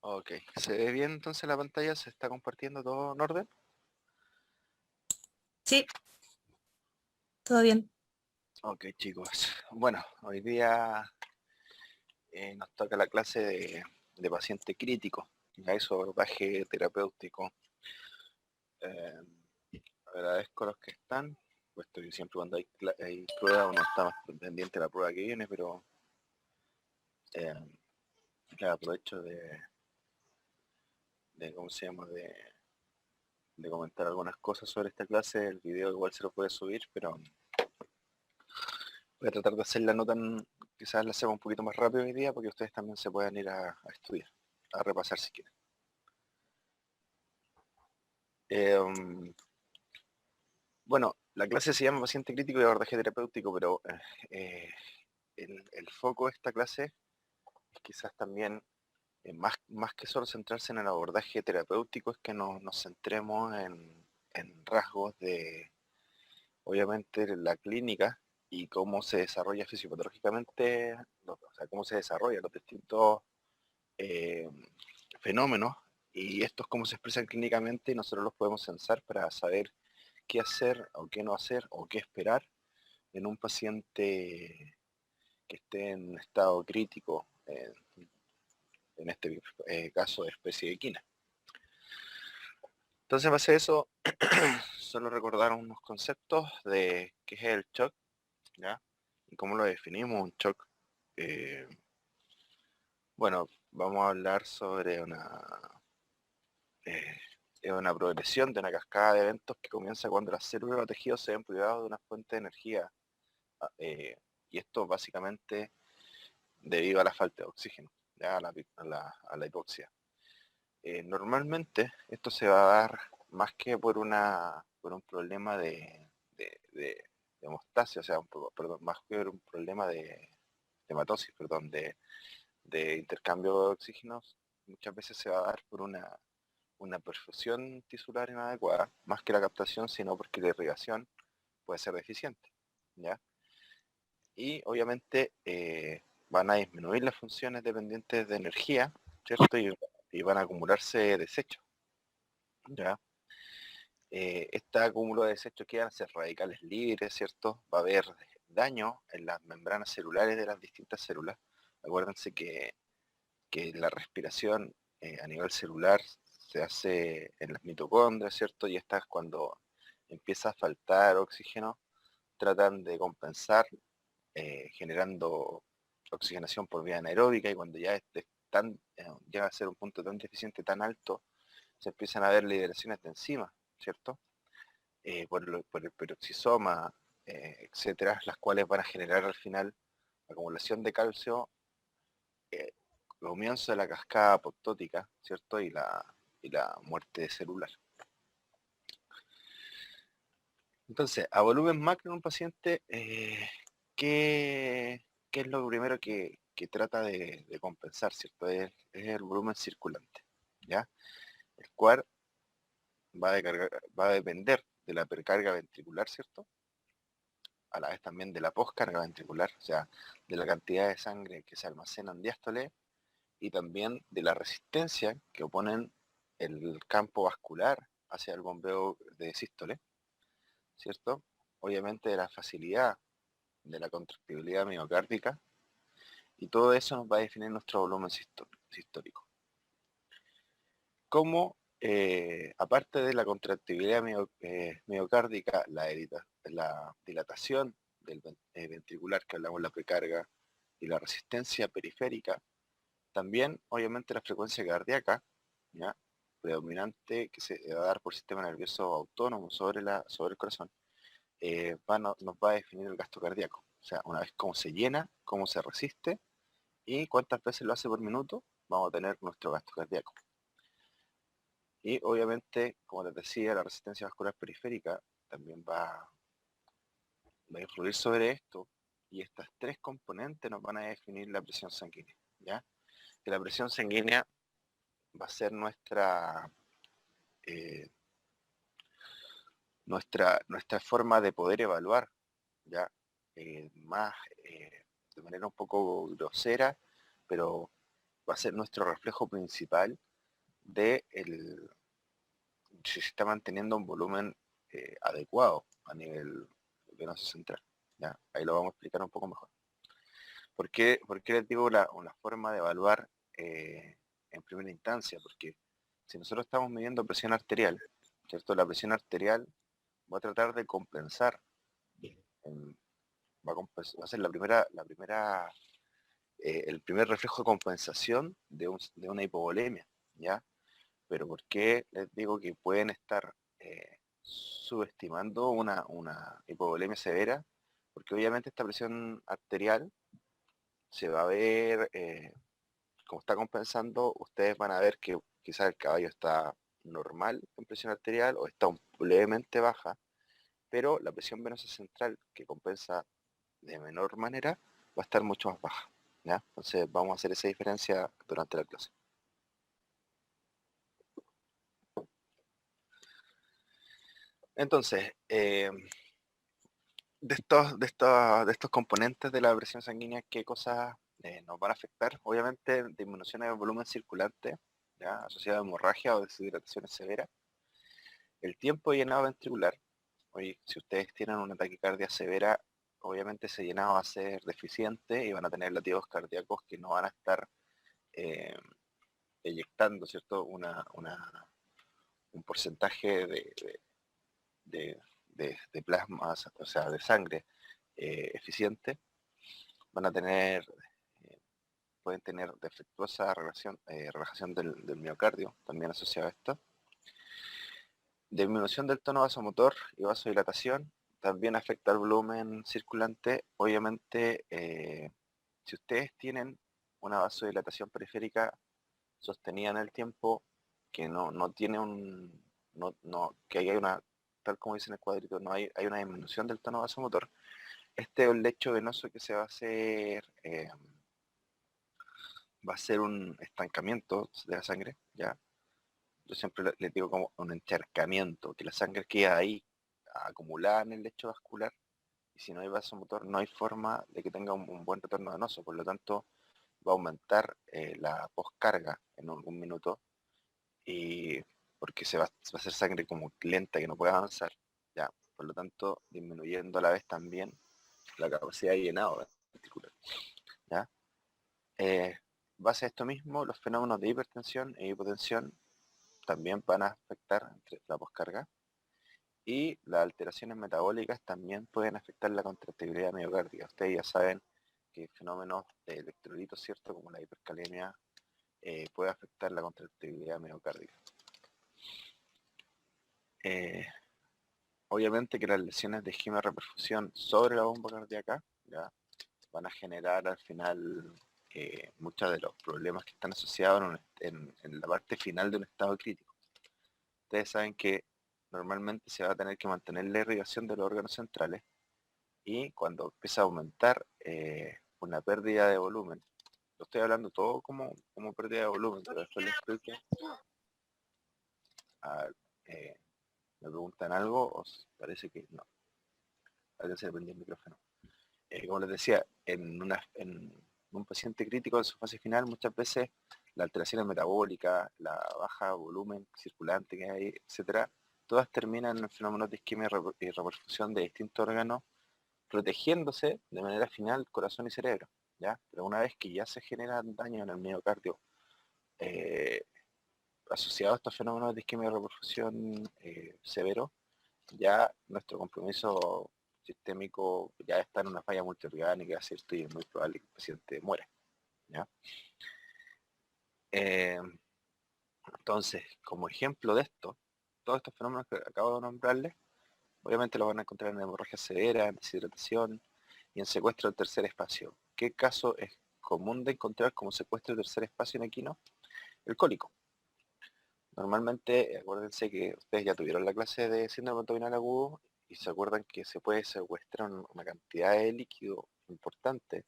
Ok, ¿se ve bien entonces la pantalla? ¿Se está compartiendo todo en orden? Sí, todo bien. Ok, chicos. Bueno, hoy día nos toca la clase de paciente crítico, ya eso abordaje terapéutico. Eh, Agradezco a los que están, puesto que siempre cuando hay prueba uno está más pendiente de la prueba que viene, pero eh, claro, aprovecho de ¿cómo se llama? De comentar algunas cosas sobre esta clase. El video igual se lo puede subir, pero voy a tratar de hacerla no tan, quizás la hacemos un poquito más rápido hoy día, porque ustedes también se puedan ir a estudiar, a repasar si quieren. Bueno, la clase se llama paciente crítico y abordaje terapéutico, pero el foco de esta clase es quizás también, más que solo centrarse en el abordaje terapéutico, es que nos centremos en rasgos de, obviamente, la clínica y cómo se desarrolla fisiopatológicamente, o sea, cómo se desarrollan los distintos eh, fenómenos, y estos cómo se expresan clínicamente y nosotros los podemos censar para saber qué hacer o qué no hacer o qué esperar en un paciente que esté en un estado crítico, en este caso de especie de equina. Entonces, en base a eso, solo recordar unos conceptos de qué es el shock, ¿ya? Y cómo lo definimos, un shock. Eh, bueno, vamos a hablar sobre eh, una progresión de una cascada de eventos que comienza cuando las células o tejidos se ven privados de una fuente de energía. Y esto básicamente debido a la falta de oxígeno, ¿ya? A la hipoxia. Normalmente esto se va a dar más que por un problema de hemostasia, o sea, perdón, más que por un problema de hematosis, perdón, de intercambio de oxígenos, muchas veces se va a dar por una perfusión tisular inadecuada, más que la captación, sino porque la irrigación puede ser deficiente, ¿ya? Y obviamente van a disminuir las funciones dependientes de energía, ¿cierto? Y van a acumularse desechos, ¿ya? Este acúmulo de desechos que van a ser radicales libres, ¿cierto? Va a haber daño en las membranas celulares de las distintas células. Acuérdense que la respiración a nivel celular se hace en las mitocondrias, ¿cierto? Y estas cuando empieza a faltar oxígeno, tratan de compensar generando oxigenación por vía anaeróbica, y cuando ya llega a ser un punto tan deficiente, tan alto, se empiezan a ver liberaciones de enzimas, ¿cierto? Por el peroxisoma, etcétera, las cuales van a generar al final acumulación de calcio, eh, comienzo de la cascada apoptótica, ¿cierto? Y la muerte celular. Entonces, a volumen macro en un paciente, ¿qué es lo primero que trata de compensar, ¿cierto? Es el volumen circulante, ¿ya? El cual va a depender de la precarga ventricular, ¿cierto? A la vez también de la poscarga ventricular, o sea, de la cantidad de sangre que se almacena en diástole, y también de la resistencia que oponen el campo vascular hacia el bombeo de sístole, ¿cierto? Obviamente de la facilidad de la contractibilidad miocárdica, y todo eso nos va a definir nuestro volumen sistólico. Como, aparte de la contractibilidad miocárdica, la dilatación del ventricular que hablamos, la precarga, y la resistencia periférica, también obviamente la frecuencia cardíaca, ¿ya? Predominante, que se va a dar por sistema nervioso autónomo sobre el corazón, nos va a definir el gasto cardíaco. O sea, una vez cómo se llena, cómo se resiste y cuántas veces lo hace por minuto, vamos a tener nuestro gasto cardíaco. Y obviamente, como les decía, la resistencia vascular periférica también va a influir sobre esto, y estas tres componentes nos van a definir la presión sanguínea, ¿ya? Que la presión sanguínea va a ser eh, nuestra forma de poder evaluar, ¿ya? Más de manera un poco grosera, pero va a ser nuestro reflejo principal de si se está manteniendo un volumen adecuado a nivel venoso central. ¿Ya? Ahí lo vamos a explicar un poco mejor. ¿Por qué les digo una forma de evaluar en primera instancia? Porque si nosotros estamos midiendo presión arterial, ¿cierto? La presión arterial va a tratar de compensar, va a ser el primer reflejo de compensación de una hipovolemia, ¿ya? Pero ¿por qué les digo que pueden estar subestimando una hipovolemia severa? Porque obviamente esta presión arterial se va a ver, como está compensando, ustedes van a ver que quizás el caballo está normal en presión arterial o está levemente baja, pero la presión venosa central que compensa de menor manera va a estar mucho más baja, ¿ya? Entonces vamos a hacer esa diferencia durante la clase. Entonces, de estos componentes de la presión sanguínea, ¿qué cosas nos van a afectar? Obviamente, disminución del volumen circulante, ¿ya? Asociado a hemorragia o deshidrataciones severas. El tiempo de llenado ventricular. Oye, si ustedes tienen una taquicardia severa, obviamente ese llenado va a ser deficiente y van a tener latidos cardíacos que no van a estar eh, eyectando, ¿cierto? Un porcentaje de plasmas, o sea, de sangre eficiente. Van a tener, pueden tener defectuosa relajación del miocardio, también asociada a esto. Disminución del tono vasomotor y vasodilatación también afecta al volumen circulante. Obviamente, si ustedes tienen una vasodilatación periférica sostenida en el tiempo, que no tiene que hay una, tal como dice en el cuadrito, hay una disminución del tono vasomotor, este es el lecho venoso que se va a hacer, va a ser un estancamiento de la sangre, ¿ya? Yo siempre les digo como un encharcamiento, que la sangre queda ahí, acumulada en el lecho vascular, y si no hay vasomotor no hay forma de que tenga un buen retorno venoso, por lo tanto va a aumentar la poscarga en algún minuto, y porque va a hacer sangre como lenta que no puede avanzar, ya, por lo tanto disminuyendo a la vez también la capacidad de llenado ventricular, ¿ya? Base a esto mismo, los fenómenos de hipertensión e hipotensión también van a afectar la poscarga, y las alteraciones metabólicas también pueden afectar la contractibilidad miocárdica. Ustedes ya saben que fenómenos de electrolitos, ¿cierto? Como la hipercalemia, puede afectar la contractibilidad miocárdica. Obviamente que las lesiones de isquemia reperfusión sobre la bomba cardíaca, ¿ya?, van a generar al final muchos de los problemas que están asociados en la parte final de un estado crítico. Ustedes saben que normalmente se va a tener que mantener la irrigación de los órganos centrales, y cuando empieza a aumentar una pérdida de volumen, lo estoy hablando todo como pérdida de volumen, pero después les explico. ¿Me preguntan algo? ¿Os parece que no? Alguien se le prendió el micrófono. Como les decía, en un paciente crítico en su fase final, muchas veces las alteraciones metabólicas, la baja volumen circulante que hay, etcétera, todas terminan en fenómenos de isquemia y reperfusión de distintos órganos, protegiéndose de manera final corazón y cerebro, ¿ya? Pero una vez que ya se generan daños en el miocardio asociados a estos fenómenos de isquemia y reperfusión severo, ya nuestro compromiso sistémico ya está en una falla multiorgánica, ¿cierto? Y es muy probable que el paciente muera, ¿ya? Entonces, como ejemplo de esto, todos estos fenómenos que acabo de nombrarles, obviamente los van a encontrar en hemorragia severa, en deshidratación y en secuestro del tercer espacio. ¿Qué caso es común de encontrar como secuestro del tercer espacio en equino? El cólico. Normalmente, acuérdense que ustedes ya tuvieron la clase de síndrome abdominal agudo y se acuerdan que se puede secuestrar una cantidad de líquido importante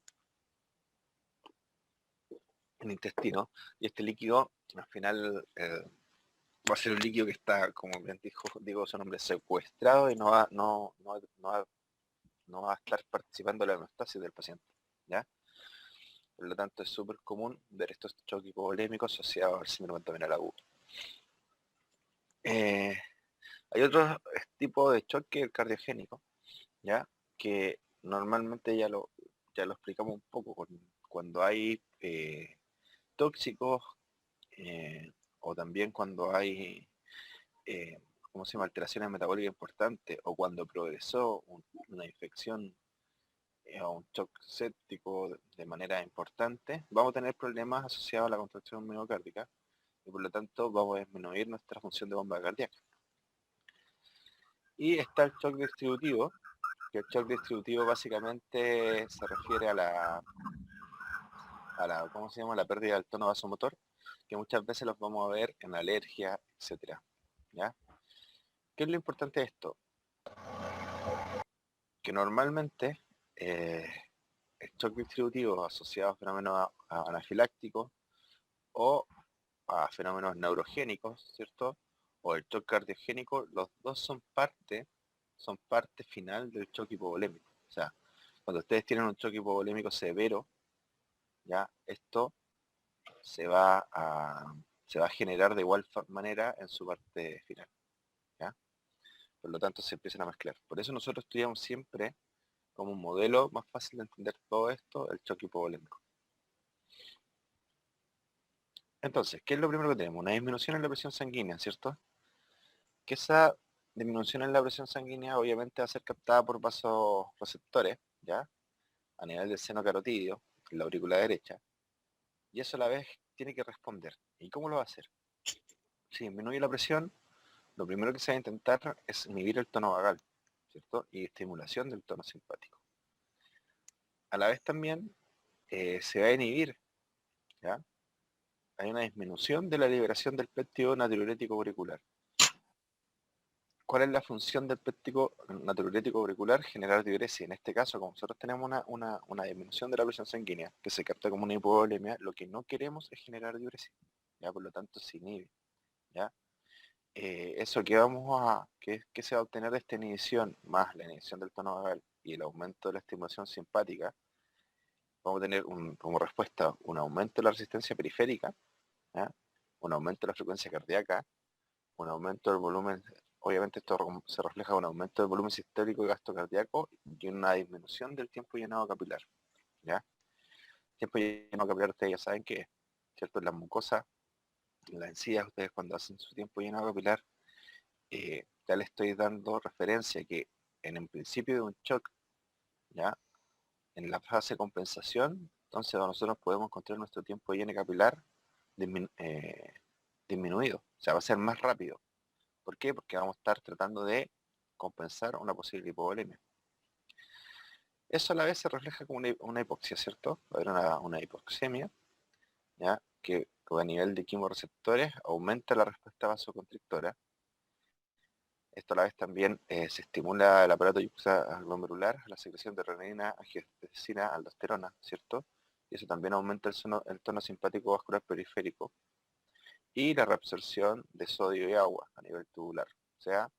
en el intestino, y este líquido al final va a ser un líquido que está, como bien digo su nombre, secuestrado, y no va a estar participando en la hemostasis del paciente, ¿ya? Por lo tanto, es súper común ver estos choques hipovolémicos asociados al síndrome abdominal agudo. Hay otro tipo de choque, el cardiogénico, ¿ya? Que normalmente ya lo explicamos un poco cuando hay tóxicos o también cuando hay ¿cómo se llama? Alteraciones metabólicas importantes o cuando progresó una infección o un shock séptico de manera importante, vamos a tener problemas asociados a la contracción miocárdica y por lo tanto vamos a disminuir nuestra función de bomba cardíaca. Y está el shock distributivo, que el shock distributivo básicamente se refiere a la ¿cómo se llama? La pérdida del tono vasomotor, que muchas veces los vamos a ver en alergia, etcétera. ¿Ya? ¿Qué es lo importante de esto? Que normalmente el shock distributivo asociado a fenómenos anafilácticos o a fenómenos neurogénicos, ¿cierto? O el shock cardiogénico, los dos son parte final del shock hipovolémico. O sea, cuando ustedes tienen un shock hipovolémico severo, ya esto se va a generar de igual manera en su parte final, ¿ya? Por lo tanto, se empiezan a mezclar. Por eso nosotros estudiamos siempre como un modelo más fácil de entender todo esto, el choque hipovolémico. Entonces, ¿qué es lo primero que tenemos? Una disminución en la presión sanguínea, ¿cierto? Que esa disminución en la presión sanguínea obviamente va a ser captada por vasoreceptores, ¿ya? A nivel del seno carotídeo, en la aurícula derecha, y eso a la vez tiene que responder. ¿Y cómo lo va a hacer? Si disminuye la presión, lo primero que se va a intentar es inhibir el tono vagal, ¿cierto? Y estimulación del tono simpático. A la vez también se va a inhibir, ¿ya? Hay una disminución de la liberación del péptido natriurético auricular. ¿Cuál es la función del péptido natriurético auricular? Generar diuresis. En este caso, como nosotros tenemos una disminución de la presión sanguínea, que se capta como una hipovolemia, lo que no queremos es generar diuresis, ¿ya? Por lo tanto, se inhibe, ¿ya? Eso que se va a obtener de esta inhibición, más la inhibición del tono vagal y el aumento de la estimulación simpática, vamos a tener como respuesta un aumento de la resistencia periférica, ¿ya? Un aumento de la frecuencia cardíaca, un aumento del volumen, obviamente esto se refleja en un aumento del volumen sistólico y gasto cardíaco y una disminución del tiempo llenado capilar, ¿ya? Tiempo llenado capilar ustedes ya saben que, ¿cierto? En las mucosas, en las encías, ustedes cuando hacen su tiempo llenado capilar, ya les estoy dando referencia que en el principio de un shock, ¿ya? En la fase de compensación, entonces nosotros podemos encontrar nuestro tiempo lleno capilar disminuido, o sea, va a ser más rápido. ¿Por qué? Porque vamos a estar tratando de compensar una posible hipovolemia. Eso a la vez se refleja como una hipoxia, ¿cierto? Va a haber una hipoxemia, ¿ya? Que a nivel de quimioreceptores aumenta la respuesta vasoconstrictora. Esto a la vez también se estimula el aparato glomerular, la secreción de renina, angiotensina, aldosterona, ¿cierto? Y eso también aumenta el tono simpático vascular periférico y la reabsorción de sodio y agua a nivel tubular. O sea,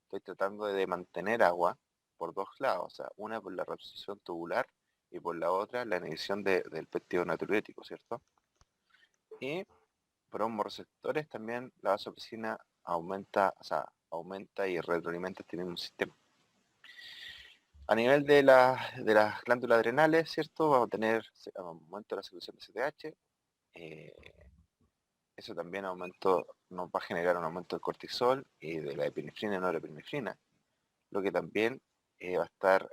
estoy tratando de mantener agua por dos lados, o sea, una por la reabsorción tubular y por la otra la inhibición del péptido natriurético, ¿cierto? Y por hormoreceptores también la vasopresina aumenta, o sea, aumenta y retroalimenta este mismo sistema. A nivel de las glándulas adrenales, ¿cierto? Vamos a tener aumento de la secreción de CTH. Eso también nos va a generar un aumento del cortisol y de la epinefrina y norepinefrina, lo que también va a estar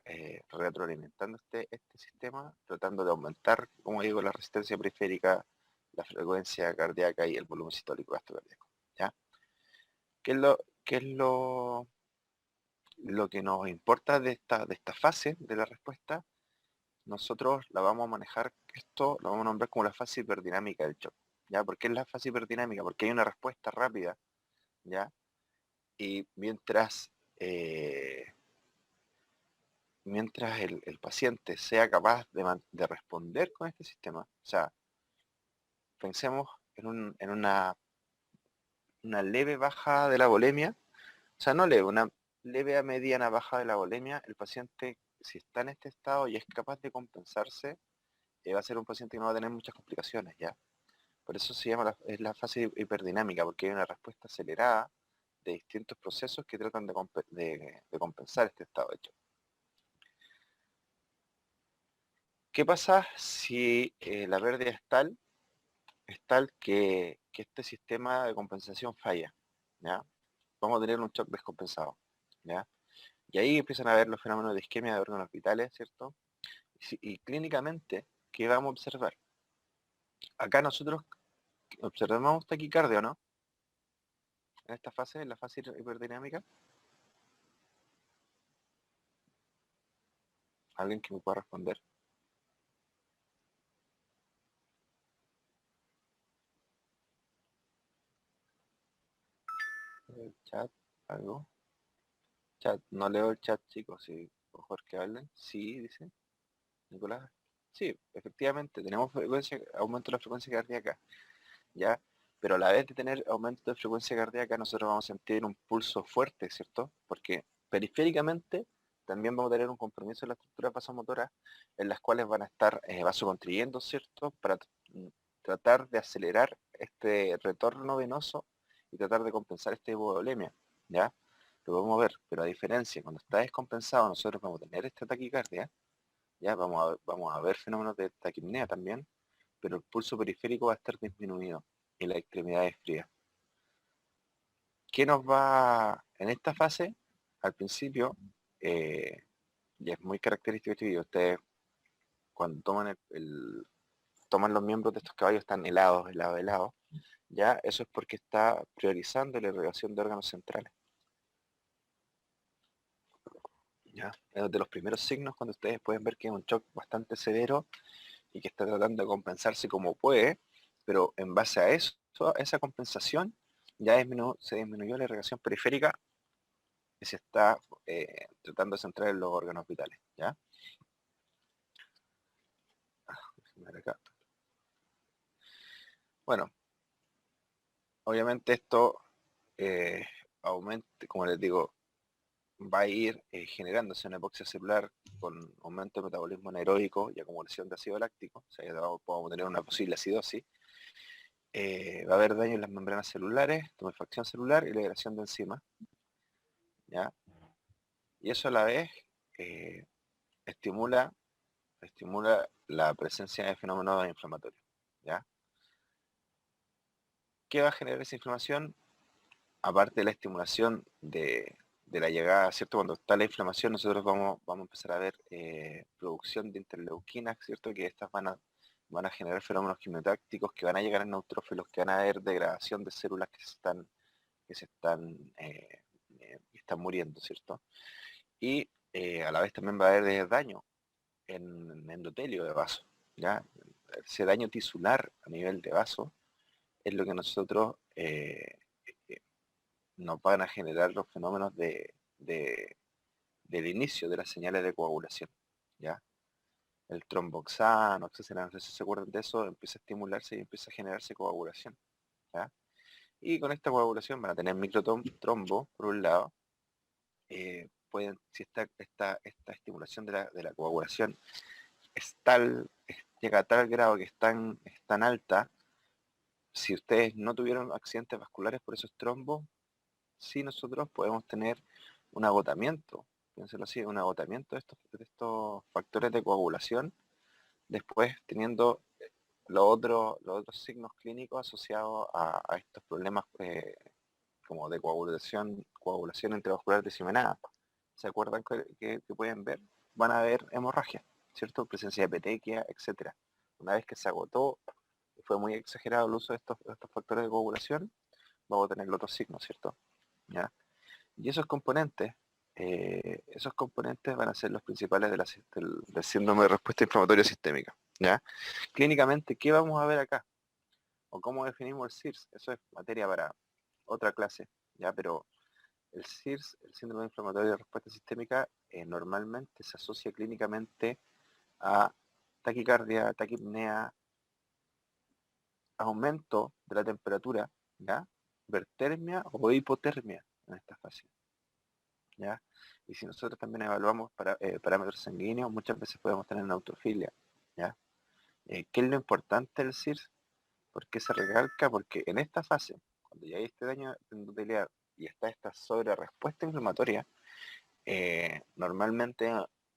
retroalimentando este sistema, tratando de aumentar, como digo, la resistencia periférica, la frecuencia cardíaca y el volumen sistólico gastrocardíaco, ¿ya? ¿Qué es lo que nos importa de esta fase de la respuesta? Nosotros la vamos a manejar, esto lo vamos a nombrar como la fase hiperdinámica del shock, ¿ya? ¿Por qué es la fase hiperdinámica? Porque hay una respuesta rápida, ¿ya? Y mientras el paciente sea capaz de responder con este sistema, o sea, pensemos en una leve baja de la volemia, o sea, no leve, una leve a mediana baja de la volemia, el paciente, si está en este estado y es capaz de compensarse, va a ser un paciente que no va a tener muchas complicaciones, ¿ya? Por eso se llama es la fase hiperdinámica, porque hay una respuesta acelerada de distintos procesos que tratan de compensar este estado de shock. ¿Qué pasa si la pérdida es tal que este sistema de compensación falla? ¿Ya? Vamos a tener un shock descompensado, ¿ya? Y ahí empiezan a ver los fenómenos de isquemia de órganos vitales, ¿cierto? Y clínicamente, ¿qué vamos a observar? Acá nosotros observamos taquicardia, ¿o no? En esta fase, en la fase hiperdinámica. ¿Alguien que me pueda responder? El chat, algo. Chat, no leo el chat, chicos, si por favor que hablen. Sí, dice Nicolás. Sí, efectivamente, tenemos aumento de la frecuencia cardíaca, ¿ya? Pero a la vez de tener aumento de frecuencia cardíaca, nosotros vamos a sentir un pulso fuerte, ¿cierto? Porque periféricamente también vamos a tener un compromiso de las estructuras vasomotoras en las cuales van a estar vasoconstriyendo, ¿cierto? Para tratar de acelerar este retorno venoso y tratar de compensar esta hipovolemia, ¿ya? Lo vamos a ver, pero a diferencia, cuando está descompensado, nosotros vamos a tener esta taquicardia, ¿ya? Vamos a ver fenómenos de taquipnea también, pero el pulso periférico va a estar disminuido y las extremidades frías. ¿Qué nos va en esta fase? Al principio, y es muy característico esto, y ustedes cuando toman los miembros de estos caballos están helados, ya eso es porque está priorizando la irrigación de órganos centrales. ¿Ya? Es de los primeros signos cuando ustedes pueden ver que es un shock bastante severo y que está tratando de compensarse como puede, pero en base a eso, a esa compensación, ya se disminuyó la irrigación periférica que se está tratando de centrar en los órganos vitales, ¿ya? Déjenme ver acá. Bueno, obviamente esto como les digo, va a ir generándose una hipoxia celular con aumento de metabolismo anaeróbico y acumulación de ácido láctico, o sea, ya podemos tener una posible acidosis. Va a haber daño en las membranas celulares, tumefacción celular y liberación de enzimas, ¿ya? Y eso a la vez eh, estimula la presencia de fenómenos inflamatorios, ¿ya? ¿Qué va a generar esa inflamación? Aparte de la estimulación de la llegada, ¿cierto? Cuando está la inflamación, nosotros vamos a empezar a ver producción de interleuquinas, ¿cierto? Que estas van a generar fenómenos quimiotácticos que van a llegar en neutrófilos, que van a haber degradación de células que están muriendo, ¿cierto? Y a la vez también va a haber daño en endotelio de vaso, ¿ya? Ese daño tisular a nivel de vaso es lo que nosotros nos van a generar los fenómenos del inicio de las señales de coagulación, ¿ya? El tromboxano, etcétera, no sé si se acuerdan de eso, empieza a estimularse y empieza a generarse coagulación, ¿ya? Y con esta coagulación van a tener microtrombo, por un lado, si esta estimulación de la coagulación llega a tal grado que es tan alta, si ustedes no tuvieron accidentes vasculares por esos trombos, sí nosotros podemos tener un agotamiento, piénselo así, un agotamiento de estos factores de coagulación, después teniendo los otros signos clínicos asociados a estos problemas como de coagulación intravascular diseminada. ¿Se acuerdan que pueden ver? Van a ver hemorragia, ¿cierto? Presencia de petequia, etcétera. Una vez que se agotó, fue muy exagerado el uso de estos factores de coagulación, vamos a tener los otros signos, ¿cierto? ¿Ya? Y esos componentes van a ser los principales del síndrome de respuesta inflamatoria sistémica, ¿ya? Clínicamente, ¿qué vamos a ver acá? ¿O cómo definimos el SIRS? Eso es materia para otra clase, ¿ya? Pero el SIRS, el síndrome inflamatorio de respuesta sistémica, normalmente se asocia clínicamente a taquicardia, taquipnea, aumento de la temperatura, ¿ya? Hipertermia o hipotermia en esta fase, ¿ya? Y si nosotros también evaluamos parámetros sanguíneos, muchas veces podemos tener neutrofilia, ¿ya? ¿Qué es lo importante del CIRS? ¿Por qué se recalca? Porque en esta fase, cuando ya hay este daño endotelial y está esta sobre respuesta inflamatoria, normalmente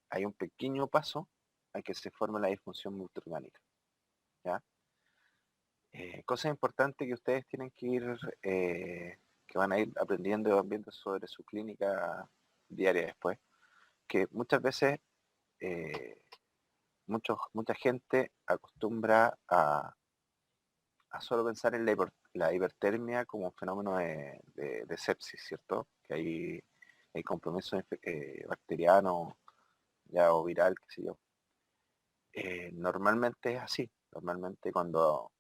hay un pequeño paso a que se forme la disfunción multiorgánica. ¿Ya? Cosas importantes que ustedes tienen que ir, que van a ir aprendiendo y van viendo sobre su clínica diaria después, que muchas veces eh, mucha gente acostumbra a solo pensar en la hipertermia como un fenómeno de sepsis, ¿cierto? Que hay compromiso bacteriano ya o viral, qué sé yo. Normalmente es así. Normalmente cuando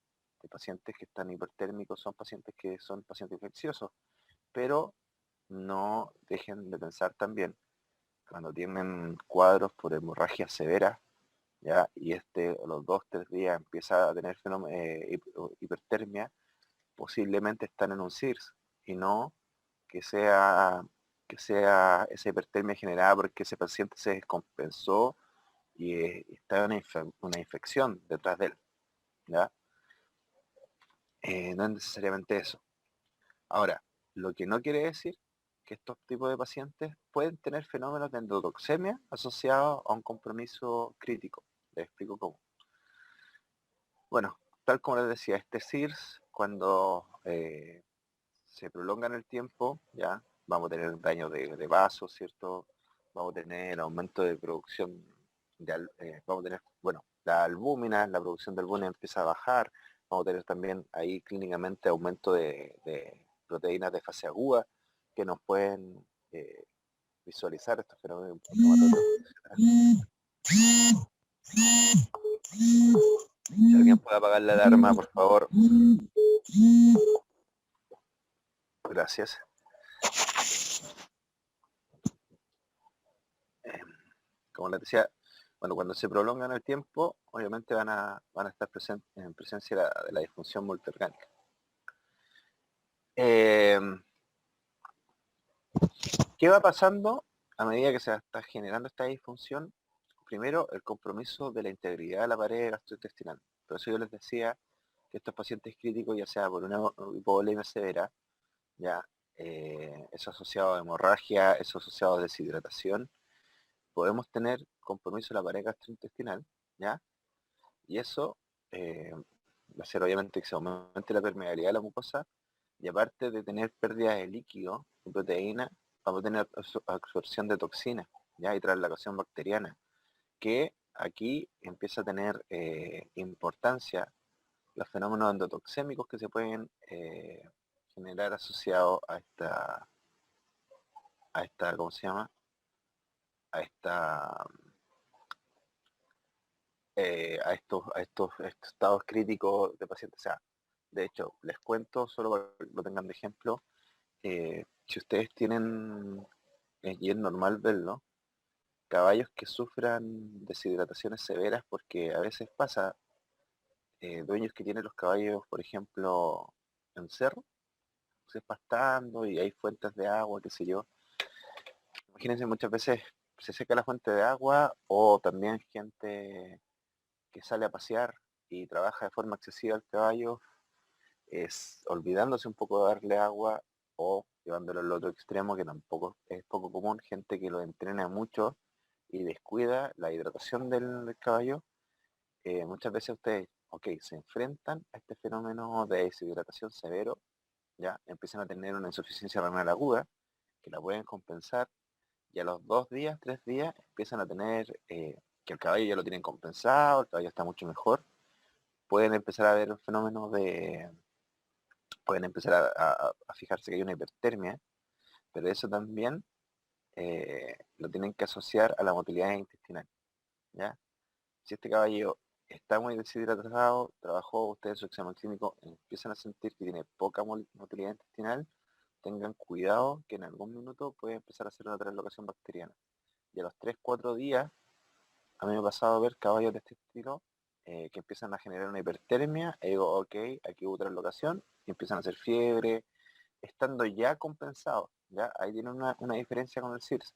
hay pacientes que están hipertérmicos son pacientes que son pacientes infecciosos, pero no dejen de pensar también cuando tienen cuadros por hemorragia severa, ¿ya? Y a los 2 o 3 días empieza a tener hipertermia, posiblemente están en un CIRS y no que sea, que sea esa hipertermia generada porque ese paciente se descompensó y está una infección detrás de él, ¿ya? No es necesariamente eso. Ahora, lo que no quiere decir que estos tipos de pacientes pueden tener fenómenos de endotoxemia asociados a un compromiso crítico. Les explico cómo. Bueno, tal como les decía, este CIRS, cuando se prolonga en el tiempo, ya vamos a tener daño de vasos, ¿cierto? Vamos a tener aumento de producción, vamos a tener, bueno, la albúmina, la producción de albúmina empieza a bajar, vamos a tener también ahí clínicamente aumento de proteínas de fase aguda que nos pueden visualizar estos fenómenos inflamatorios. Si alguien puede apagar la alarma, por favor. Gracias. Como les decía, bueno, cuando se prolonga en el tiempo, obviamente van a estar en presencia de la disfunción multiorgánica. ¿Qué va pasando a medida que se está generando esta disfunción? Primero, el compromiso de la integridad de la pared gastrointestinal. Por eso yo les decía que estos pacientes críticos, ya sea por una hipovolemia severa, ya eso asociado a hemorragia, eso asociado a deshidratación, podemos tener compromiso de la pared gastrointestinal, ¿ya? Y eso va a ser obviamente que se aumente la permeabilidad de la mucosa y aparte de tener pérdida de líquido y proteína, vamos a tener absorción de toxinas, ¿ya? Y traslación bacteriana, que aquí empieza a tener importancia los fenómenos endotoxémicos que se pueden generar asociados a esta, ¿cómo se llama? A estos estados críticos de pacientes. O sea, de hecho, les cuento, solo para que lo tengan de ejemplo, si ustedes tienen, y es normal verlo, caballos que sufran deshidrataciones severas, porque a veces pasa, dueños que tienen los caballos, por ejemplo, en cerro, se pastando y hay fuentes de agua, qué sé yo. Imagínense, muchas veces se seca la fuente de agua o también gente que sale a pasear y trabaja de forma excesiva al caballo, es olvidándose un poco de darle agua o llevándolo al otro extremo, que tampoco es poco común, gente que lo entrena mucho y descuida la hidratación del caballo. Muchas veces ustedes, ok, se enfrentan a este fenómeno de deshidratación severo, ya empiezan a tener una insuficiencia renal aguda, que la pueden compensar, y a los 2 días, 3 días, empiezan a tener que el caballo ya lo tienen compensado, el caballo está mucho mejor, pueden empezar a ver un fenómeno pueden empezar a fijarse que hay una hipertermia, pero eso también lo tienen que asociar a la motilidad intestinal, ¿ya? Si este caballo está muy deshidratado, trabajó usted en su examen clínico, empiezan a sentir que tiene poca motilidad intestinal, tengan cuidado que en algún minuto puede empezar a hacer una translocación bacteriana. Y a los 3 o 4 días, a mí me ha pasado a ver caballos de este estilo que empiezan a generar una hipertermia, y digo, ok, aquí hubo translocación, y empiezan a hacer fiebre, estando ya compensados, ¿ya? Ahí tienen una diferencia con el CIRS.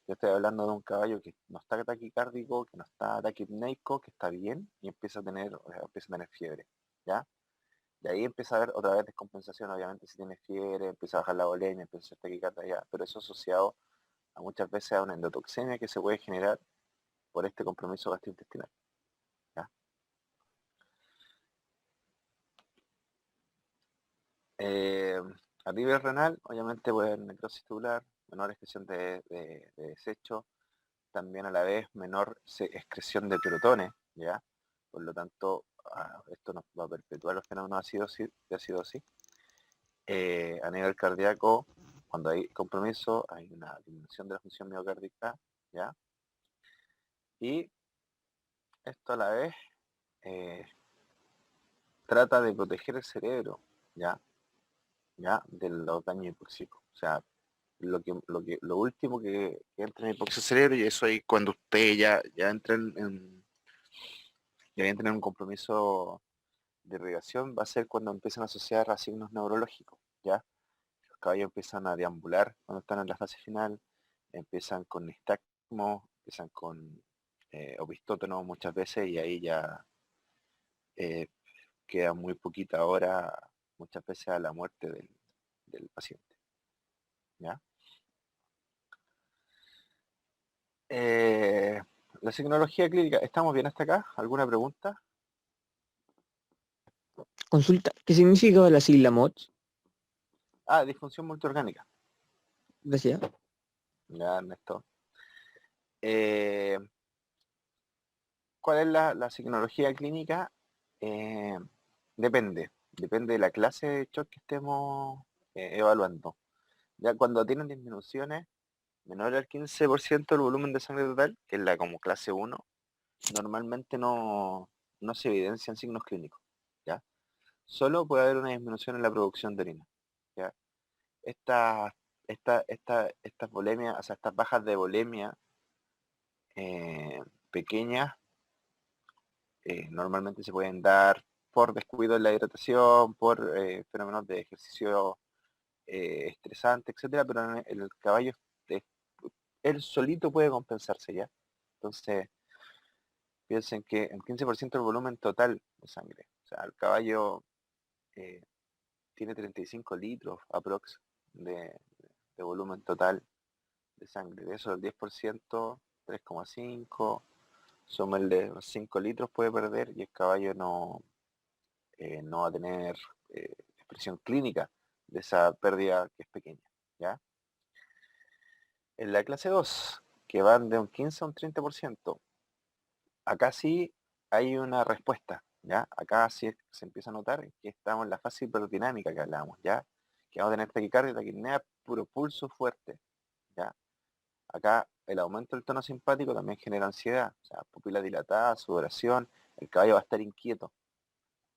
Yo estoy hablando de un caballo que no está taquicárdico, que no está taquipneico, que está bien y empieza a tener fiebre, ¿ya? De ahí empieza a haber otra vez descompensación, obviamente si tiene fiebre, empieza a bajar la volemia, empieza a ser taquicardia, ya, pero eso asociado a muchas veces a una endotoxemia que se puede generar por este compromiso gastrointestinal, ¿ya? Eh, a nivel renal, obviamente puede haber necrosis tubular, menor excreción de desecho, también a la vez menor excreción de protones, ¿ya? Por lo tanto, esto nos va a perpetuar los fenómenos de acidosis. A nivel cardíaco, cuando hay compromiso, hay una disminución de la función miocárdica, ¿ya? Y esto a la vez eh, trata de proteger el cerebro, ¿ya? ¿Ya? De los daños hipóxicos. O sea, lo último que entra en hipoxia cerebro, y eso ahí cuando usted ya entra ya entra en un compromiso de irrigación, va a ser cuando empiezan a asociar a signos neurológicos, ¿ya? Los caballos empiezan a deambular cuando están en la fase final, empiezan con nistagmo, empiezan con opistótono muchas veces y ahí ya eh, queda muy poquita hora, muchas veces a la muerte del paciente, ¿ya? Eh, la signología clínica, ¿estamos bien hasta acá? ¿Alguna pregunta? Consulta, ¿qué significa la sigla MOTS? Disfunción multiorgánica. Gracias. Ya, Ernesto. Eh, ¿Cuál es la signología clínica? Eh, depende de la clase de shock que estemos evaluando. Ya cuando tienen disminuciones menor al 15% del volumen de sangre total, que es la como clase 1, normalmente no se evidencian signos clínicos, ¿ya? Solo puede haber una disminución en la producción de orina, ¿ya? Estas estas volemias, o sea, estas bajas de volemia eh, pequeñas normalmente se pueden dar por descuido en la hidratación, por fenómenos de ejercicio estresante, etcétera, pero en el caballo eh, él solito puede compensarse ya. Entonces, piensen que el 15% del volumen total de sangre. O sea, el caballo eh, tiene 35 litros aprox de volumen total de sangre. De eso el 10%, 3,5, súmenle los 5 litros puede perder y el caballo no va a tener expresión clínica de esa pérdida que es pequeña, ¿ya? En la clase 2, que van de un 15 a un 30%, acá sí hay una respuesta, ¿ya? Acá sí se empieza a notar que estamos en la fase hiperdinámica que hablábamos, ¿ya? Que vamos a tener taquicardia, taquipnea, puro pulso fuerte, ¿ya? Acá el aumento del tono simpático también genera ansiedad, o sea, pupila dilatada, sudoración, el caballo va a estar inquieto,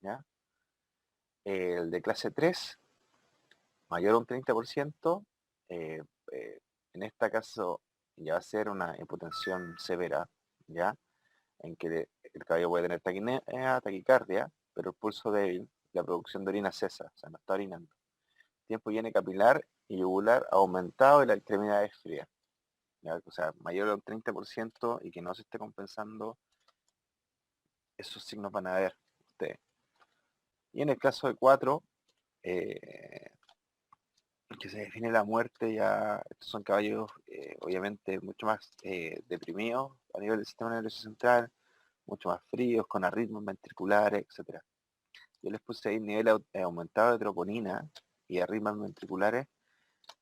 ¿ya? El de clase 3 mayor a un 30%, eh, eh, en este caso ya va a ser una hipotensión severa, ¿ya? En que el caballo puede tener taquipnea, taquicardia, pero el pulso débil, la producción de orina cesa, o sea, no está orinando. Tiempo viene capilar y yugular aumentado y la extremidad es fría, ¿ya? O sea, mayor a un 30% y que no se esté compensando, esos signos van a ver ustedes. Y en el caso de 4, eh, que se define la muerte, ya estos son caballos obviamente mucho más deprimidos a nivel del sistema nervioso central, mucho más fríos, con arritmos ventriculares, etcétera. Yo les puse ahí nivel aumentado de troponina y arritmias ventriculares.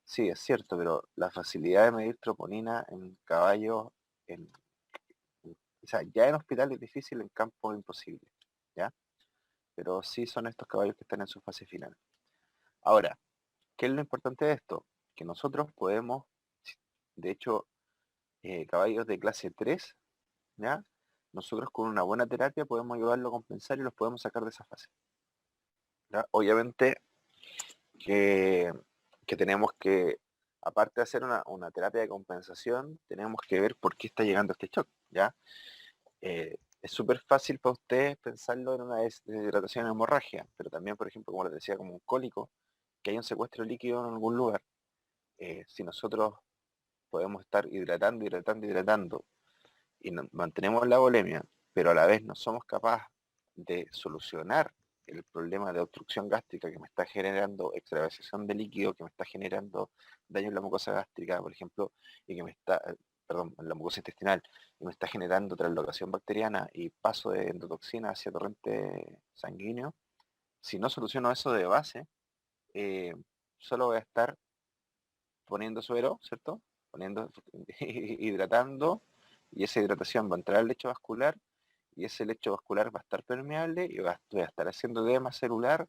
Sí, es cierto, pero la facilidad de medir troponina en caballos, o sea, ya en hospital es difícil, en campo es imposible, ¿ya? Pero sí son estos caballos que están en su fase final. Ahora, ¿qué es lo importante de esto? Que nosotros podemos, de hecho, caballos de clase 3, ¿ya? Nosotros con una buena terapia podemos ayudarlo a compensar y los podemos sacar de esa fase, ¿ya? Obviamente que, que tenemos que, aparte de hacer una terapia de compensación, tenemos que ver por qué está llegando este shock, ¿ya? Es súper fácil para ustedes pensarlo en una deshidratación hemorragia, pero también, por ejemplo, como les decía, como un cólico, que hay un secuestro líquido en algún lugar. Si nosotros podemos estar hidratando, y mantenemos la volemia, pero a la vez no somos capaces de solucionar el problema de obstrucción gástrica que me está generando extravasación de líquido, que me está generando daño en la mucosa gástrica, por ejemplo, y que me está, perdón, en la mucosa intestinal, y me está generando translocación bacteriana y paso de endotoxina hacia torrente sanguíneo. Si no soluciono eso de base, solo voy a estar poniendo suero, ¿cierto? Poniendo, hidratando, y esa hidratación va a entrar al lecho vascular, y ese lecho vascular va a estar permeable, y voy a estar haciendo edema celular,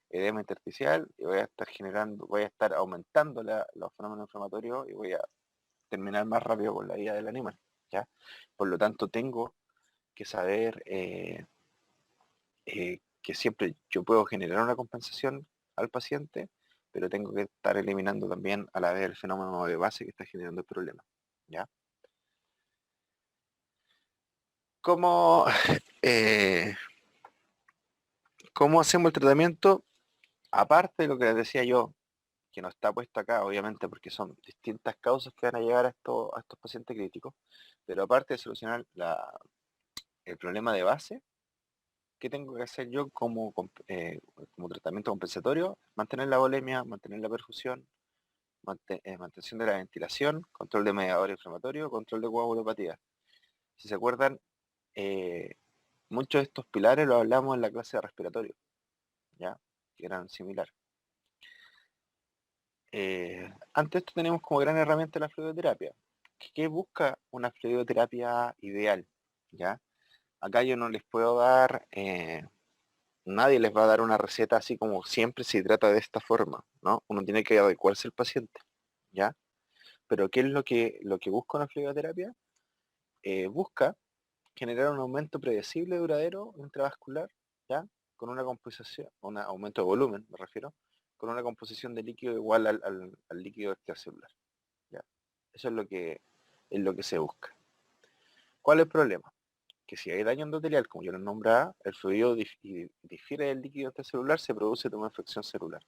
edema intersticial, y voy a estar aumentando los fenómenos inflamatorios, y voy a terminar más rápido con la vida del animal, ¿ya? Por lo tanto, tengo que saber que siempre yo puedo generar una compensación al paciente, pero tengo que estar eliminando también a la vez el fenómeno de base que está generando el problema, ¿ya? ¿Cómo, eh, ¿Cómo hacemos el tratamiento? Aparte de lo que les decía yo, que no está puesto acá, obviamente, porque son distintas causas que van a llegar a estos pacientes críticos, pero aparte de solucionar el problema de base, ¿qué tengo que hacer yo como tratamiento compensatorio? Mantener la volemia, mantener la perfusión, mantención de la ventilación, control de mediadores inflamatorios, control de coagulopatía. Si se acuerdan, muchos de estos pilares los hablamos en la clase de respiratorio, ¿ya? Que eran similares. Antes de esto tenemos como gran herramienta la fluidoterapia. ¿Qué busca una fluidoterapia ideal? ¿Ya? Acá yo no les puedo dar, nadie les va a dar una receta así como siempre se trata de esta forma, ¿no? Uno tiene que adecuarse al paciente, ¿ya? Pero ¿qué es lo que busca una fluidoterapia? Busca generar un aumento predecible duradero intravascular, ¿ya? Con una composición, un aumento de volumen, me refiero, con una composición de líquido igual al líquido extracelular, ¿ya? Eso es lo que se busca. ¿Cuál es el problema? Que si hay daño endotelial, como yo lo nombraba, el fluido difiere del líquido extracelular, se produce una infección celular,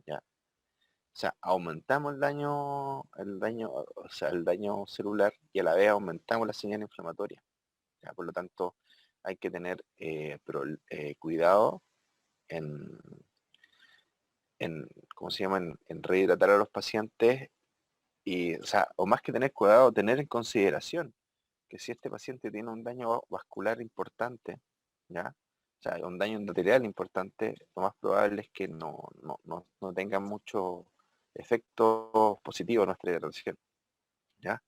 ¿ya? O sea, aumentamos el daño celular, y a la vez aumentamos la señal inflamatoria, ¿ya? Por lo tanto, hay que tener cuidado en, ¿cómo se llama? En rehidratar a los pacientes, y, o sea, o más que tener cuidado, tener en consideración que si este paciente tiene un daño vascular importante, ¿ya? O sea, un daño endotelial importante, lo más probable es que no tenga mucho efecto positivo en nuestra hidratación, ¿ya?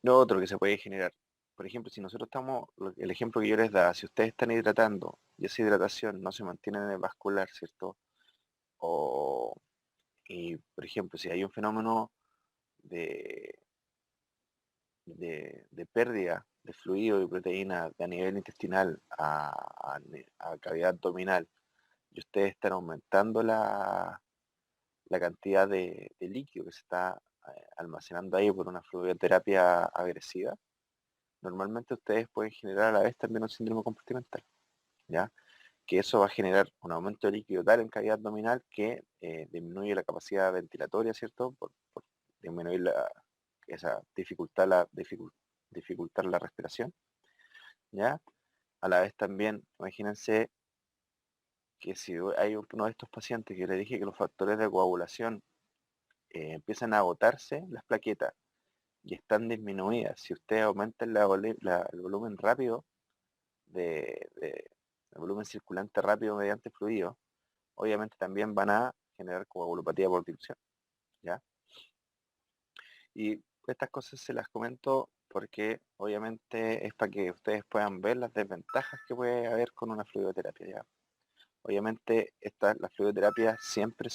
Lo otro que se puede generar, por ejemplo, si nosotros el ejemplo que yo les daba, si ustedes están hidratando y esa hidratación no se mantiene en el vascular, ¿cierto? Y, por ejemplo, si hay un fenómeno de, de pérdida de fluido y proteína a nivel intestinal a cavidad abdominal, y ustedes están aumentando la cantidad de líquido que se está almacenando ahí por una fluidoterapia agresiva, normalmente ustedes pueden generar a la vez también un síndrome compartimental, ¿ya? Que eso va a generar un aumento de líquido tal en cavidad abdominal que disminuye la capacidad ventilatoria, ¿cierto? Por disminuir esa dificultar la respiración, ¿ya? A la vez también, imagínense que si hay uno de estos pacientes que le dije que los factores de coagulación empiezan a agotarse las plaquetas y están disminuidas, si ustedes aumentan el volumen rápido el volumen circulante rápido mediante fluido, obviamente también van a generar coagulopatía por dilución, ¿ya? Y estas cosas se las comento porque obviamente es para que ustedes puedan ver las desventajas que puede haber con una fluidoterapia, ¿ya? Obviamente las fluidoterapias siempre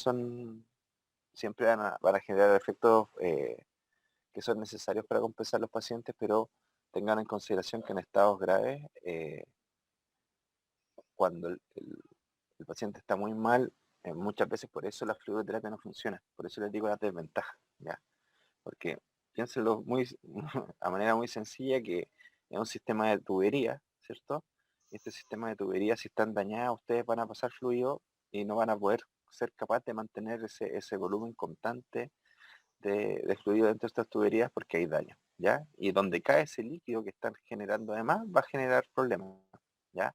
van a generar efectos que son necesarios para compensar los pacientes, pero tengan en consideración que en estados graves, cuando el paciente está muy mal, muchas veces por eso la fluidoterapia no funciona. Por eso les digo las desventajas, ¿ya? Porque piénsenlo a manera muy sencilla, que es un sistema de tubería, ¿cierto? Este sistema de tubería, si están dañadas, ustedes van a pasar fluido y no van a poder ser capaz de mantener ese volumen constante de fluido dentro de estas tuberías porque hay daño, ¿ya? Y donde cae ese líquido que están generando además va a generar problemas, ¿ya?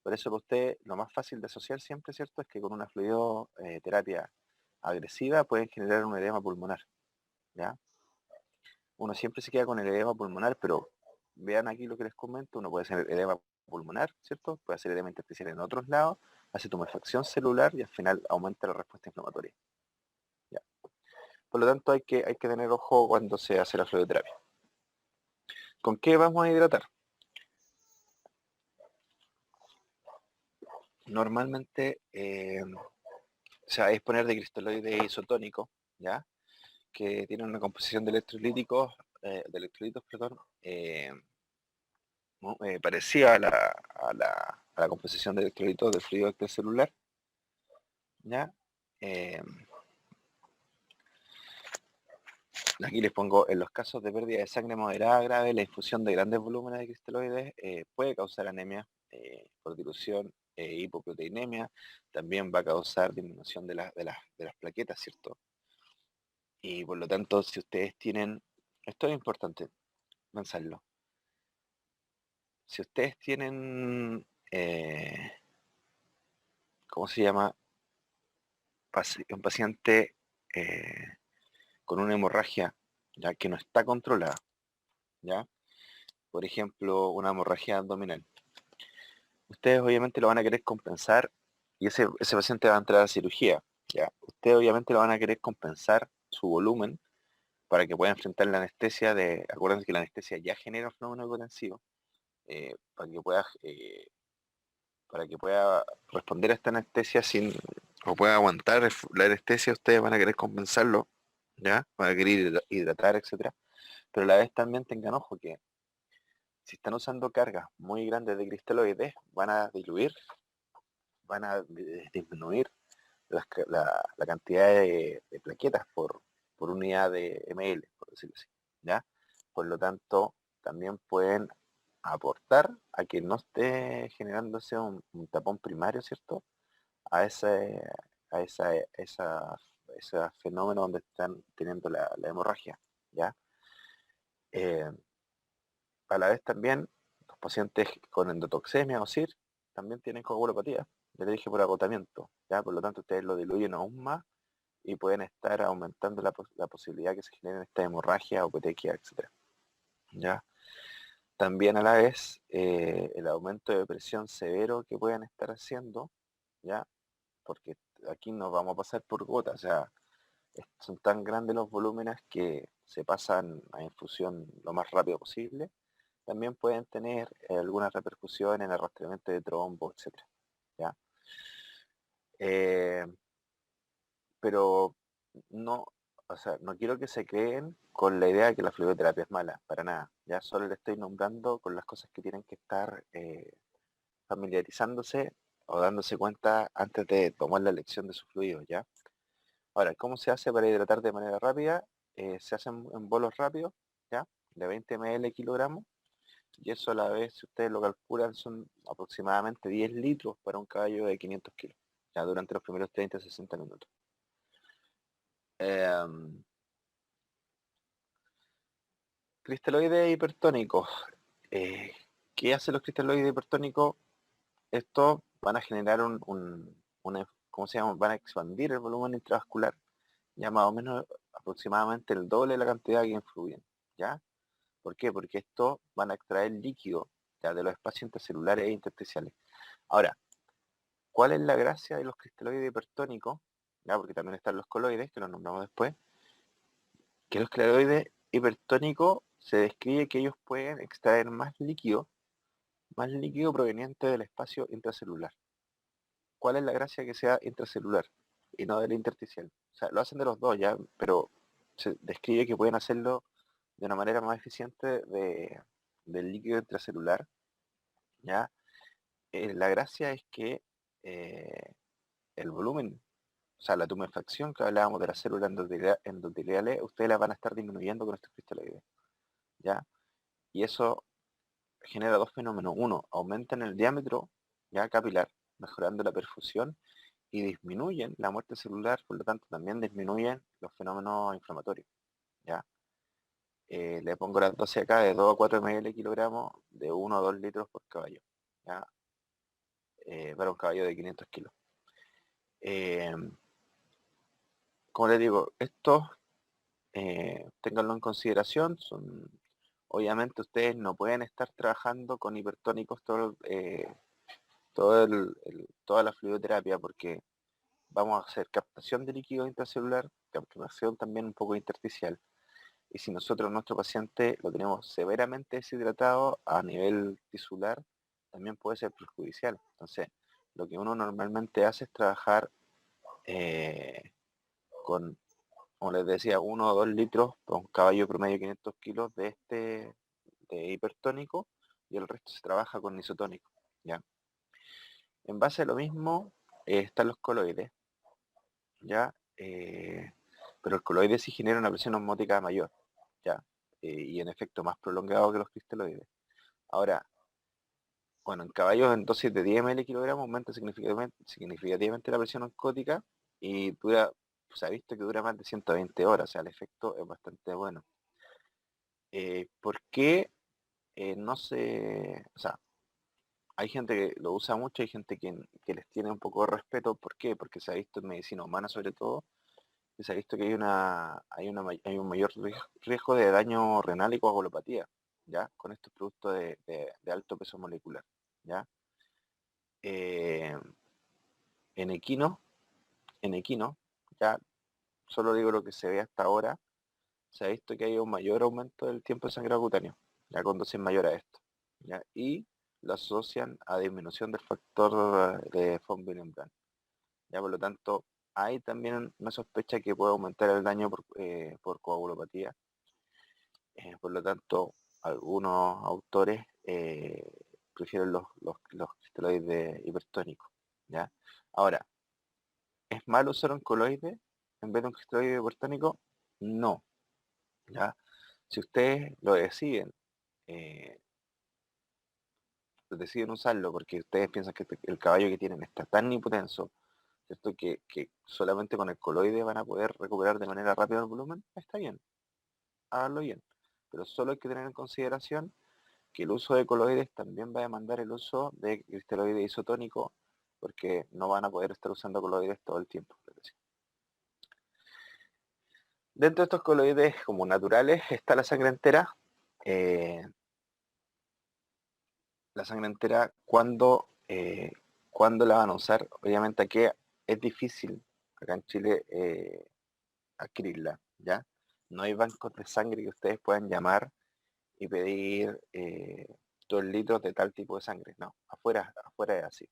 Por eso para usted lo más fácil de asociar siempre, ¿cierto? Es que con una fluidoterapia agresiva pueden generar un edema pulmonar, ¿ya? Uno siempre se queda con el edema pulmonar, pero vean aquí lo que les comento, uno puede hacer edema pulmonar, ¿cierto? Puede hacer edema intersticial en otros lados, hace tumefacción celular y al final aumenta la respuesta inflamatoria, ¿ya? Por lo tanto hay que tener ojo cuando se hace la fluidoterapia. ¿Con qué vamos a hidratar? Normalmente se va a disponer de cristaloides isotónicos, ¿ya? Que tienen una composición de electrolitos, perdón, parecida a la composición de electrolitos del fluido extracelular, ¿ya? Aquí les pongo, en los casos de pérdida de sangre moderada grave, la infusión de grandes volúmenes de cristaloides puede causar anemia por dilución, hipoproteinemia, también va a causar disminución de las plaquetas, ¿cierto? Y por lo tanto, si ustedes tienen, esto es importante pensarlo, si ustedes tienen, ¿cómo se llama? Un paciente con una hemorragia ya que no está controlada, ¿ya? Por ejemplo, una hemorragia abdominal. Ustedes obviamente lo van a querer compensar y ese paciente va a entrar a cirugía, ¿ya? Ustedes obviamente lo van a querer compensar su volumen para que pueda enfrentar la anestesia acuérdense que la anestesia ya genera un fenómeno hipotensivo, para que pueda responder a esta anestesia o pueda aguantar la anestesia, ustedes van a querer compensarlo, ¿ya? Van a querer hidratar, etcétera. Pero a la vez también tengan ojo que si están usando cargas muy grandes de cristaloides, van a diluir, van a disminuir la cantidad de plaquetas por unidad de ml, por decirlo así, ¿ya? Por lo tanto, también pueden aportar a que no esté generándose un tapón primario, ¿cierto? A ese fenómeno donde están teniendo la hemorragia, ¿ya? Eh, a la vez también, los pacientes con endotoxemia o SIR también tienen coagulopatía, ya le dije por agotamiento, ¿ya? Por lo tanto, ustedes lo diluyen aún más y pueden estar aumentando la posibilidad que se generen esta hemorragia o petequia, etc. ¿Ya? También a la vez el aumento de presión severo que pueden estar haciendo, ¿ya? Porque aquí nos vamos a pasar por gotas, o sea, son tan grandes los volúmenes que se pasan a infusión lo más rápido posible. También pueden tener algunas repercusiones en el rastreamiento de trombos, etc. ¿Ya? Pero no, o sea, no quiero que se creen con la idea de que la fluidoterapia es mala, para nada. Ya solo le estoy nombrando con las cosas que tienen que estar familiarizándose o dándose cuenta antes de tomar la elección de sus fluidos, ¿ya? Ahora, ¿cómo se hace para hidratar de manera rápida? Se hacen en bolos rápidos, ¿ya? De 20 ml kilogramos, y eso a la vez, si ustedes lo calculan, son aproximadamente 10 litros para un caballo de 500 kilos, ya durante los primeros 30 a 60 minutos. Cristaloides hipertónicos. Eh, ¿Qué hacen los cristaloides hipertónicos? Estos van a generar ¿cómo se llama? Van a expandir el volumen intravascular, ya más o menos aproximadamente el doble de la cantidad que influyen, ¿ya? ¿Por qué? Porque estos van a extraer líquido, ya, de los espacios intercelulares e intersticiales. Ahora, ¿cuál es la gracia de los cristaloides hipertónicos? Ya, porque también están los coloides, que los nombramos después, que los cristaloides hipertónicos se describe que ellos pueden extraer más líquido proveniente del espacio intracelular. ¿Cuál es la gracia que sea intracelular y no del intersticial? O sea, lo hacen de los dos ya, pero se describe que pueden hacerlo de una manera más eficiente del líquido intracelular, ¿ya? La gracia es que el volumen, o sea, la tumefacción que hablábamos de las células endoteliales, ustedes la van a estar disminuyendo con estos cristaloides, ¿ya? Y eso genera dos fenómenos. Uno, aumenta en el diámetro ya capilar, mejorando la perfusión, y disminuyen la muerte celular, por lo tanto también disminuyen los fenómenos inflamatorios. ¿Ya? Le pongo las dosis acá de 2 a 4 ml kilogramos de 1 a 2 litros por caballo. ¿Ya? Para un caballo de 500 kilos. Eh, como les digo, estos ténganlo en consideración. Obviamente ustedes no pueden estar trabajando con hipertónicos toda la fluidoterapia, porque vamos a hacer captación de líquido intracelular, captación también un poco intersticial. Y si nosotros, nuestro paciente, lo tenemos severamente deshidratado a nivel tisular, también puede ser perjudicial. Entonces, lo que uno normalmente hace es trabajar con, como les decía, 1 o 2 litros para un caballo promedio de 500 kilos de hipertónico, y el resto se trabaja con isotónico. ¿Ya? En base a lo mismo están los coloides, ¿ya? Pero el coloide sí genera una presión osmótica mayor, ¿ya? Y en efecto más prolongado que los cristaloides. Ahora, bueno, en caballos en dosis de 10 ml kilogramos aumenta significativamente la presión osmótica y se ha visto que dura más de 120 horas, o sea, el efecto es bastante bueno. ¿Por qué no se...? O sea, hay gente que lo usa mucho, hay gente que les tiene un poco de respeto. ¿Por qué? Porque se ha visto en medicina humana sobre todo, que se ha visto que hay un mayor riesgo de daño renal y coagulopatía, ¿ya? Con estos productos de alto peso molecular, ¿ya? Eh, en equino, ya solo digo lo que se ve hasta ahora, se ha visto que hay un mayor aumento del tiempo de sangrado cutáneo, ya con dosis mayor a esto, ¿ya? Y lo asocian a disminución del factor de von Willebrand. Ya, por lo tanto, hay también una sospecha que puede aumentar el daño por coagulopatía. Por lo tanto, algunos autores prefieren los cristaloides hipertónicos. ¿Ya? Ahora, ¿es malo usar un coloide en vez de un cristaloide hipertónico? No. ¿Ya? Si ustedes eh, deciden usarlo porque ustedes piensan que el caballo que tienen está tan hipotenso, ¿cierto? Que solamente con el coloide van a poder recuperar de manera rápida el volumen, está bien, háganlo bien. Pero solo hay que tener en consideración que el uso de coloides también va a demandar el uso de cristaloide isotónico, porque no van a poder estar usando coloides todo el tiempo. Dentro de estos coloides como naturales está la sangre entera. La sangre entera, ¿cuándo la van a usar? Obviamente aquí es difícil, acá en Chile, adquirirla, ¿ya? No hay bancos de sangre que ustedes puedan llamar y pedir 2 litros de tal tipo de sangre. No, afuera es así.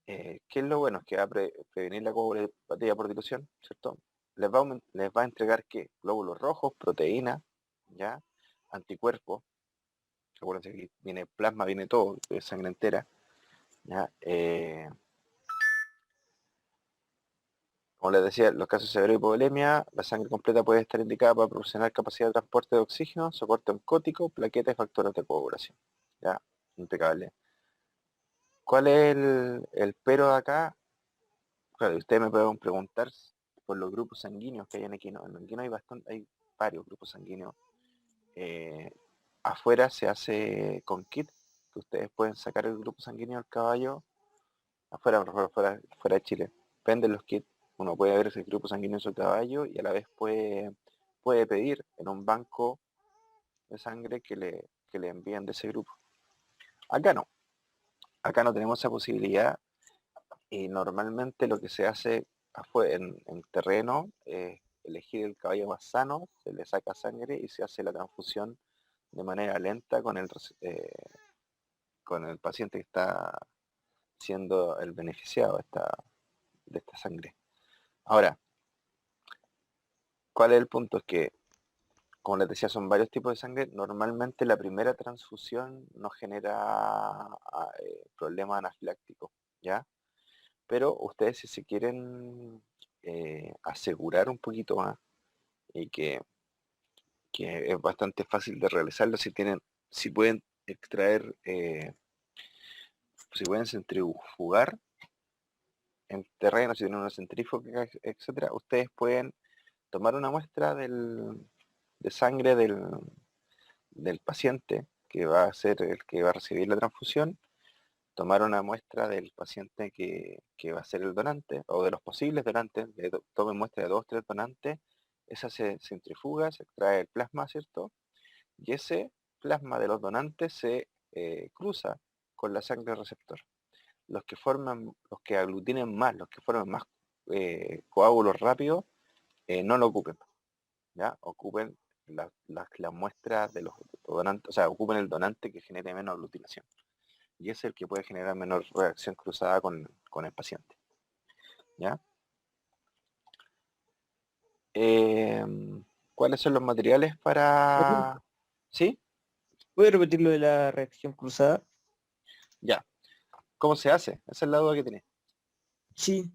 ¿Qué es lo bueno? Es que va a prevenir la coagulopatía por dilución, ¿cierto? Les va a entregar ¿qué? Glóbulos rojos, proteínas, ¿ya? Anticuerpos. Recuerden que viene plasma, viene todo, es sangre entera, ¿ya? Como les decía, en los casos severos de hipovolemia, la sangre completa puede estar indicada para proporcionar capacidad de transporte de oxígeno, soporte oncótico, plaquetas y factores de coagulación. Ya, impecable. ¿Cuál es el pero de acá? Claro, ustedes me pueden preguntar por los grupos sanguíneos que hay en equino. En equino hay varios grupos sanguíneos. Afuera se hace con kit, que ustedes pueden sacar el grupo sanguíneo del caballo, fuera de Chile. Venden los kits, uno puede ver ese grupo sanguíneo de su caballo y a la vez puede pedir en un banco de sangre que le envíen de ese grupo. Acá no tenemos esa posibilidad. Y normalmente lo que se hace en terreno es elegir el caballo más sano, se le saca sangre y se hace la transfusión de manera lenta con el paciente que está siendo el beneficiado de esta sangre. Ahora, ¿cuál es el punto? Es que, como les decía, son varios tipos de sangre. Normalmente la primera transfusión no genera problemas anafilácticos, ¿ya? Pero ustedes si se quieren asegurar un poquito más y que es bastante fácil de realizarlo, si pueden extraer, si pueden centrifugar en terreno, si tienen una centrífuga, etcétera, ustedes pueden tomar una muestra de sangre del paciente, que va a ser el que va a recibir la transfusión, tomar una muestra del paciente que va a ser el donante, o de los posibles donantes, tomen muestra de 2 o 3 donantes, esa se centrifuga, se extrae el plasma, ¿cierto? Y ese plasma de los donantes se cruza con la sangre receptor. Los que aglutinen más, los que formen más coágulos rápidos, no lo ocupen, ¿ya? Ocupen las muestras de los donantes, o sea, ocupen el donante que genere menos aglutinación. Y es el que puede generar menor reacción cruzada con el paciente, ¿ya? ¿Cuáles son los materiales para...? ¿Sí? ¿Puedes repetir lo de la reacción cruzada? Ya. ¿Cómo se hace? Esa es la duda que tenés. Sí.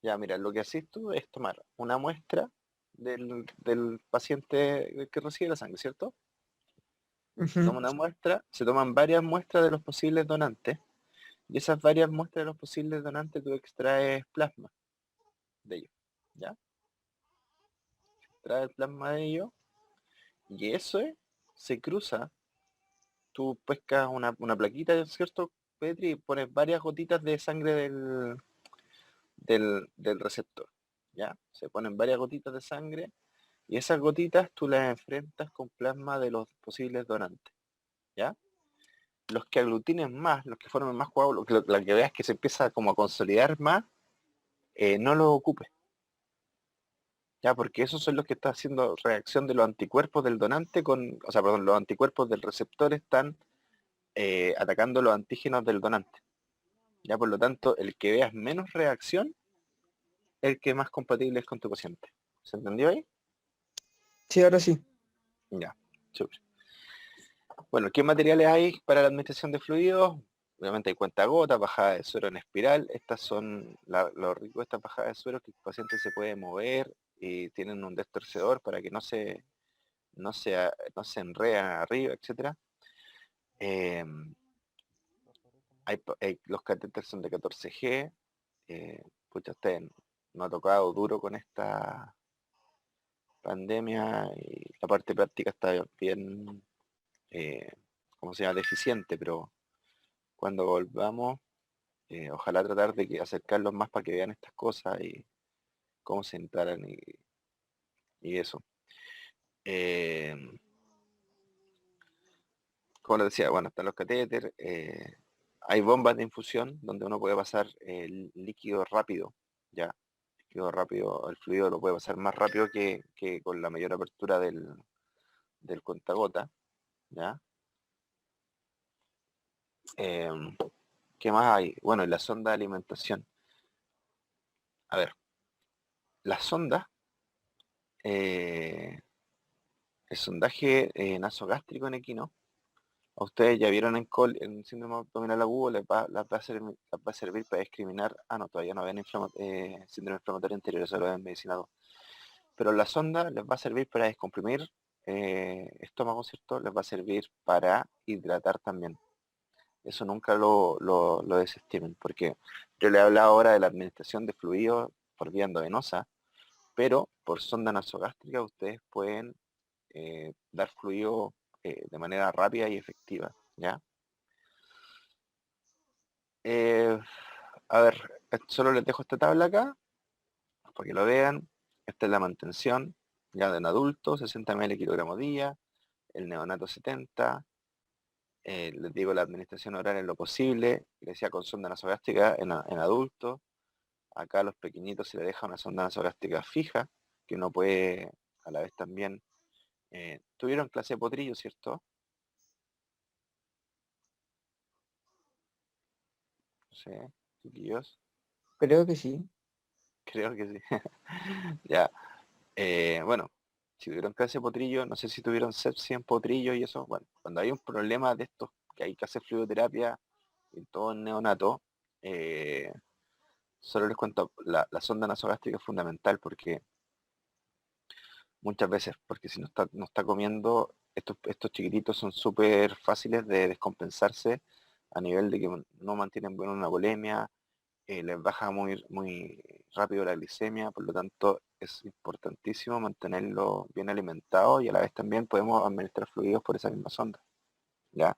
Ya, mira, lo que haces tú es tomar una muestra del paciente que recibe la sangre, ¿cierto? Se Ujú. toma una muestra, se toman varias muestras de los posibles donantes, y esas varias muestras de los posibles donantes tú extraes plasma de ellos, ¿ya? Extraes el plasma de ellos, y eso se cruza, tú pescas una plaquita, ¿cierto, Petri? Y pones varias gotitas de sangre del receptor, ¿ya? Se ponen varias gotitas de sangre, y esas gotitas tú las enfrentas con plasma de los posibles donantes, ¿ya? Los que aglutinen más, los que formen más coágulos, la que veas que se empieza como a consolidar más, no los ocupes, ¿ya? Porque esos son los que están haciendo reacción de los anticuerpos del donante o sea, perdón, los anticuerpos del receptor están atacando los antígenos del donante, ¿ya? Por lo tanto, el que veas menos reacción, el que más compatible es con tu paciente. ¿Se entendió ahí? Sí, ahora sí. Ya, súper. Bueno, ¿qué materiales hay para la administración de fluidos? Obviamente hay cuentagotas, bajada de suero en espiral. Estas son lo rico de estas bajadas de suero, que el paciente se puede mover y tienen un destorcedor para que no se enredan arriba, etcétera. Los catéteres son de 14G. Pucha, usted no ha tocado duro con esta pandemia y la parte práctica está bien, eh, ¿cómo se llama?, deficiente, pero cuando volvamos, ojalá tratar de acercarlos más para que vean estas cosas y cómo se instalan y eso. Eh, como les decía, bueno, están los catéteres, hay bombas de infusión donde uno puede pasar el líquido rápido, ya. Líquido rápido, el fluido lo puede pasar más rápido que con la mayor apertura del cuentagota, ya. Eh, ¿Qué más hay? Bueno, y la sonda de alimentación. A ver, la sonda, eh, el sondaje nasogástrico en equino, a ustedes ya vieron en síndrome abdominal agudo, les va a servir para discriminar, no, todavía no ven síndrome inflamatorio anterior, eso lo ven medicinado. Pero la sonda les va a servir para descomprimir estómago, ¿cierto? Les va a servir para hidratar también. Eso nunca lo desestimen, porque yo le he hablado ahora de la administración de fluidos por vía endovenosa, pero por sonda nasogástrica ustedes pueden dar fluido de manera rápida y efectiva, ¿ya? Eh, a ver, solo les dejo esta tabla acá, para que lo vean. Esta es la mantención, ya de un adulto, 60 ml kilogramo día, el neonato 70, les digo la administración oral en lo posible, les decía con sonda nasogástrica en adultos. Acá a los pequeñitos se les deja una sonda nasogástrica fija, que uno puede a la vez también. Tuvieron clase de potrillo, ¿cierto? No sé, chiquillos, Creo que sí. creo que sí. Ya, bueno, si tuvieron clase de potrillo, no sé si tuvieron sepsia en potrillo y eso. Bueno, cuando hay un problema de estos, que hay que hacer fluidoterapia en todo el neonato, solo les cuento, la sonda nasogástrica es fundamental porque muchas veces, porque si no está comiendo, estos chiquititos son súper fáciles de descompensarse a nivel de que no mantienen buena una bulimia, les baja muy rápido la glicemia, por lo tanto es importantísimo mantenerlo bien alimentado y a la vez también podemos administrar fluidos por esa misma sonda, ¿ya?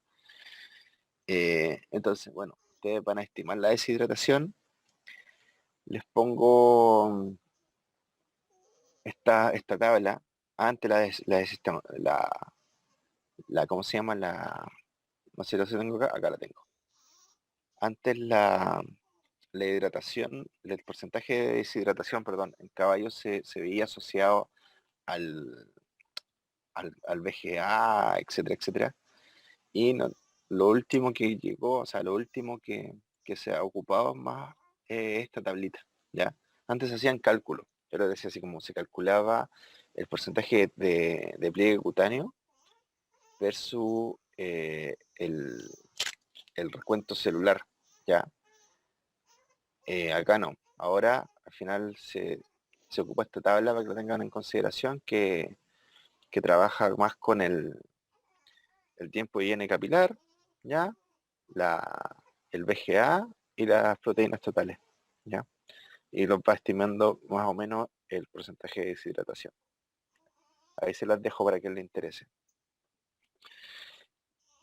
Entonces, bueno, ustedes van a estimar la deshidratación. Les pongo esta tabla. Antes ¿cómo se llama? No sé si tengo acá la tengo. Antes la hidratación, el porcentaje de deshidratación, perdón, en caballos se veía asociado al, al VGA, etcétera, etcétera. Y lo último que llegó, o sea, lo último que se ha ocupado más es esta tablita, ¿ya? Antes se hacían cálculos, yo lo decía así como se calculaba el porcentaje de pliegue cutáneo versus el recuento celular, ¿ya? Acá no. Ahora, al final, se ocupa esta tabla para que lo tengan en consideración, que trabaja más con el tiempo de higiene capilar, ¿ya? El VGA y las proteínas totales, ¿ya? Y lo va estimando más o menos el porcentaje de deshidratación. Ahí se las dejo para que les interese.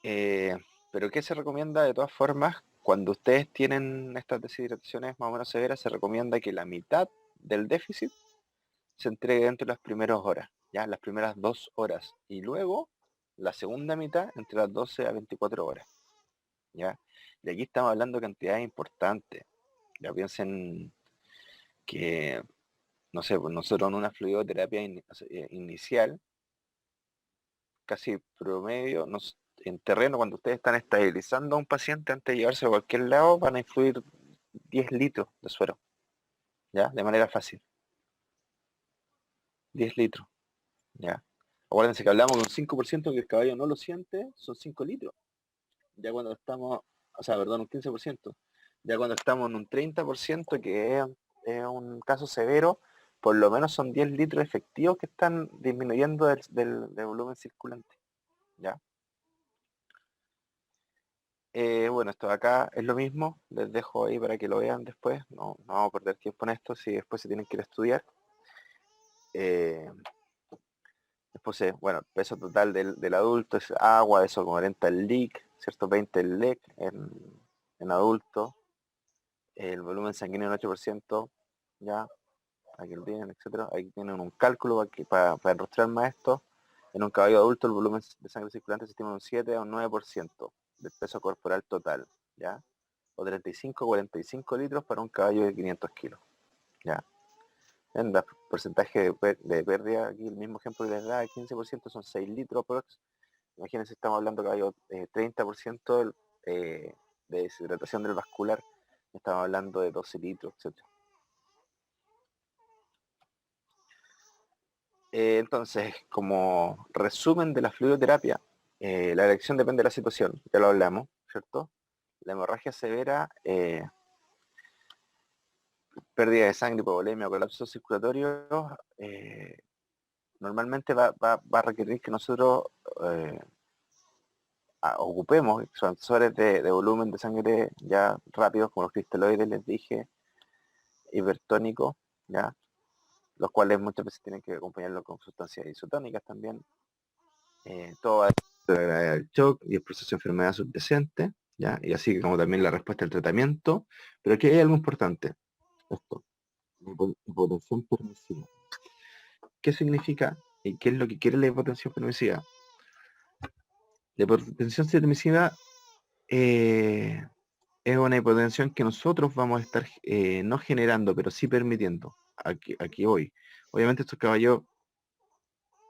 Pero ¿qué se recomienda de todas formas? Cuando ustedes tienen estas deshidrataciones más o menos severas, se recomienda que la mitad del déficit se entregue dentro de las primeras horas, ¿ya? Las primeras 2 horas. Y luego la segunda mitad entre las 12 a 24 horas, ¿ya? Y aquí estamos hablando de cantidades importantes. Ya piensen que, no sé, pues nosotros en una fluidoterapia inicial, casi promedio, en terreno, cuando ustedes están estabilizando a un paciente antes de llevarse a cualquier lado, van a influir 10 litros de suero, ¿ya? De manera fácil. 10 litros, ¿ya? Acuérdense que hablamos de un 5% que el caballo no lo siente, son 5 litros. Ya cuando estamos, o sea, perdón, un 15%. Ya cuando estamos en un 30%, que es un caso severo, por lo menos son 10 litros efectivos que están disminuyendo del volumen circulante, ¿ya? Bueno, esto de acá es lo mismo, les dejo ahí para que lo vean después, no vamos a perder tiempo en esto, si después se tienen que ir a estudiar. Después, bueno, el peso total del adulto es agua, eso 40 el LIC, ¿cierto? 20 el LEC en adulto, el volumen sanguíneo en 8%, ya, aquí lo tienen, etcétera. Aquí tienen un cálculo para ilustrar más esto. En un caballo adulto el volumen de sangre circulante se estima un 7 a un 9% del peso corporal total, ¿ya? O 35 45 litros para un caballo de 500 kilos, ¿ya? En el porcentaje de pérdida, aquí el mismo ejemplo que les da, el 15% son 6 litros prox. Imagínense, estamos hablando de caballo 30% de deshidratación del vascular, estamos hablando de 12 litros, etc. Entonces, como resumen de la fluidoterapia, la elección depende de la situación, ya lo hablamos, ¿cierto? La hemorragia severa, pérdida de sangre, hipovolemia, colapso circulatorio, normalmente va a requerir que nosotros ocupemos expansores de volumen de sangre ya rápidos, como los cristaloides, les dije, hipertónicos, ¿ya? Los cuales muchas veces tienen que acompañarlo con sustancias isotónicas también. Todo va a depender del shock y el proceso de enfermedad subyacente, ¿ya? Y así como también la respuesta al tratamiento. Pero aquí hay algo importante. Esto, hipotensión permisiva. ¿Qué significa y qué es lo que quiere la hipotensión permisiva? La hipotensión permisiva es una hipotensión que nosotros vamos a estar no generando, pero sí permitiendo. Aquí voy. Obviamente estos caballos,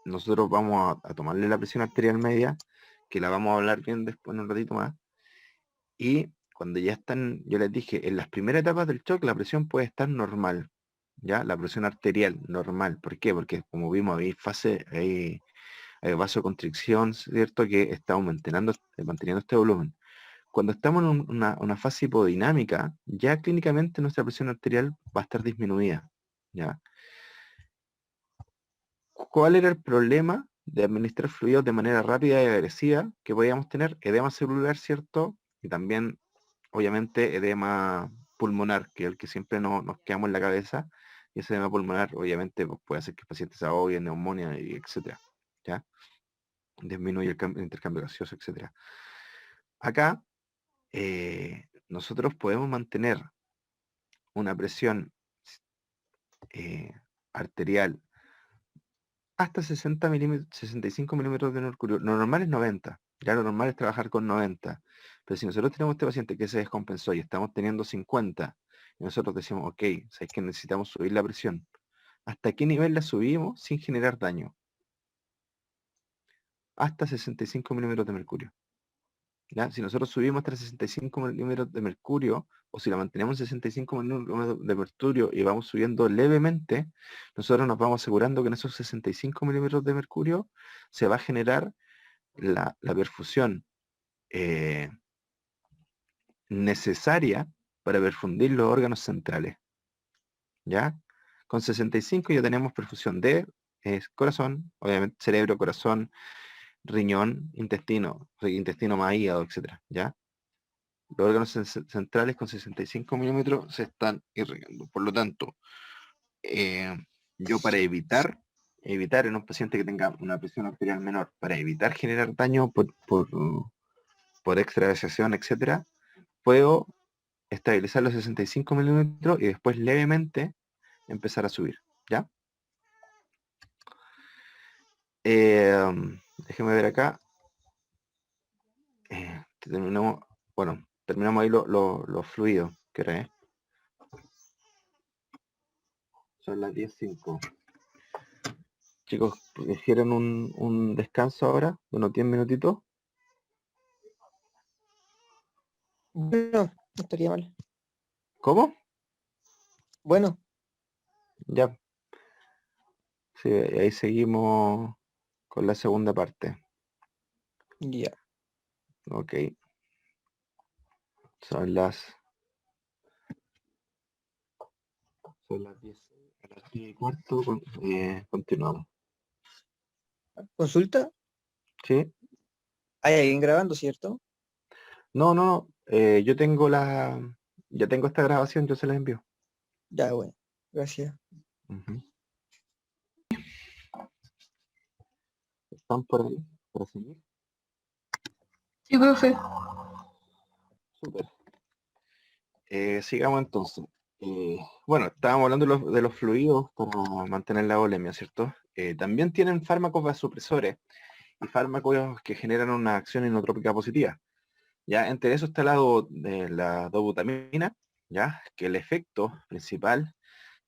nosotros vamos a tomarle la presión arterial media, que la vamos a hablar bien después en un ratito más. Y cuando ya están, yo les dije, en las primeras etapas del shock la presión puede estar normal, ¿ya? La presión arterial normal. ¿Por qué? Porque como vimos, hay vasoconstricción, ¿cierto? Que está manteniendo este volumen. Cuando estamos en una fase hipodinámica, ya clínicamente nuestra presión arterial va a estar disminuida, ¿ya? ¿Cuál era el problema de administrar fluidos de manera rápida y agresiva que podíamos tener? Edema celular, ¿cierto? Y también, obviamente, edema pulmonar, que es el que siempre nos quedamos en la cabeza, y ese edema pulmonar obviamente pues, puede hacer que el paciente se ahogue, neumonía, y etcétera, ¿ya? Disminuye el intercambio gaseoso, etcétera. Acá nosotros podemos mantener una presión arterial hasta 60 milímetros, 65 milímetros de mercurio. Lo normal es 90, ya lo normal es trabajar con 90. Pero si nosotros tenemos este paciente que se descompensó y estamos teniendo 50, y nosotros decimos, ok, sabes que necesitamos subir la presión. ¿Hasta qué nivel la subimos sin generar daño? Hasta 65 milímetros de mercurio. ¿Ya? Si nosotros subimos hasta 65 milímetros de mercurio, o si la mantenemos en 65 milímetros de mercurio y vamos subiendo levemente, nosotros nos vamos asegurando que en esos 65 milímetros de mercurio se va a generar la perfusión necesaria para perfundir los órganos centrales. ¿Ya? Con 65 ya tenemos perfusión de corazón, obviamente cerebro, corazón, riñón, intestino, o sea, intestino más hígado, etcétera, ¿ya? Los órganos centrales con 65 milímetros se están irrigando. Por lo tanto, yo para evitar en un paciente que tenga una presión arterial menor, para evitar generar daño por extravasación, etcétera, puedo estabilizar los 65 milímetros y después levemente empezar a subir, ¿ya? Déjeme ver acá. Terminamos ahí los fluidos, que hora es? Son las 10:05. Chicos, ¿prefieren un descanso ahora? De unos 10 minutitos. Bueno, no estaría mal. ¿Cómo? Bueno, Ya. Sí, ahí seguimos con la segunda parte. ya. Ok. Son las 10. A las 10:15 continuamos. ¿Consulta? ¿Sí? ¿Hay alguien grabando, cierto? No. Yo tengo ya tengo esta grabación, yo se la envío. Ya, bueno. Gracias. Ujú. ¿Están por ahí para seguir? Sí, profe. Súper. Sigamos entonces. Bueno, estábamos hablando de los fluidos para mantener la volemia, ¿cierto? También tienen fármacos vasopresores y fármacos que generan una acción inotrópica positiva. Ya, entre eso está la dobutamina, ya, que el efecto principal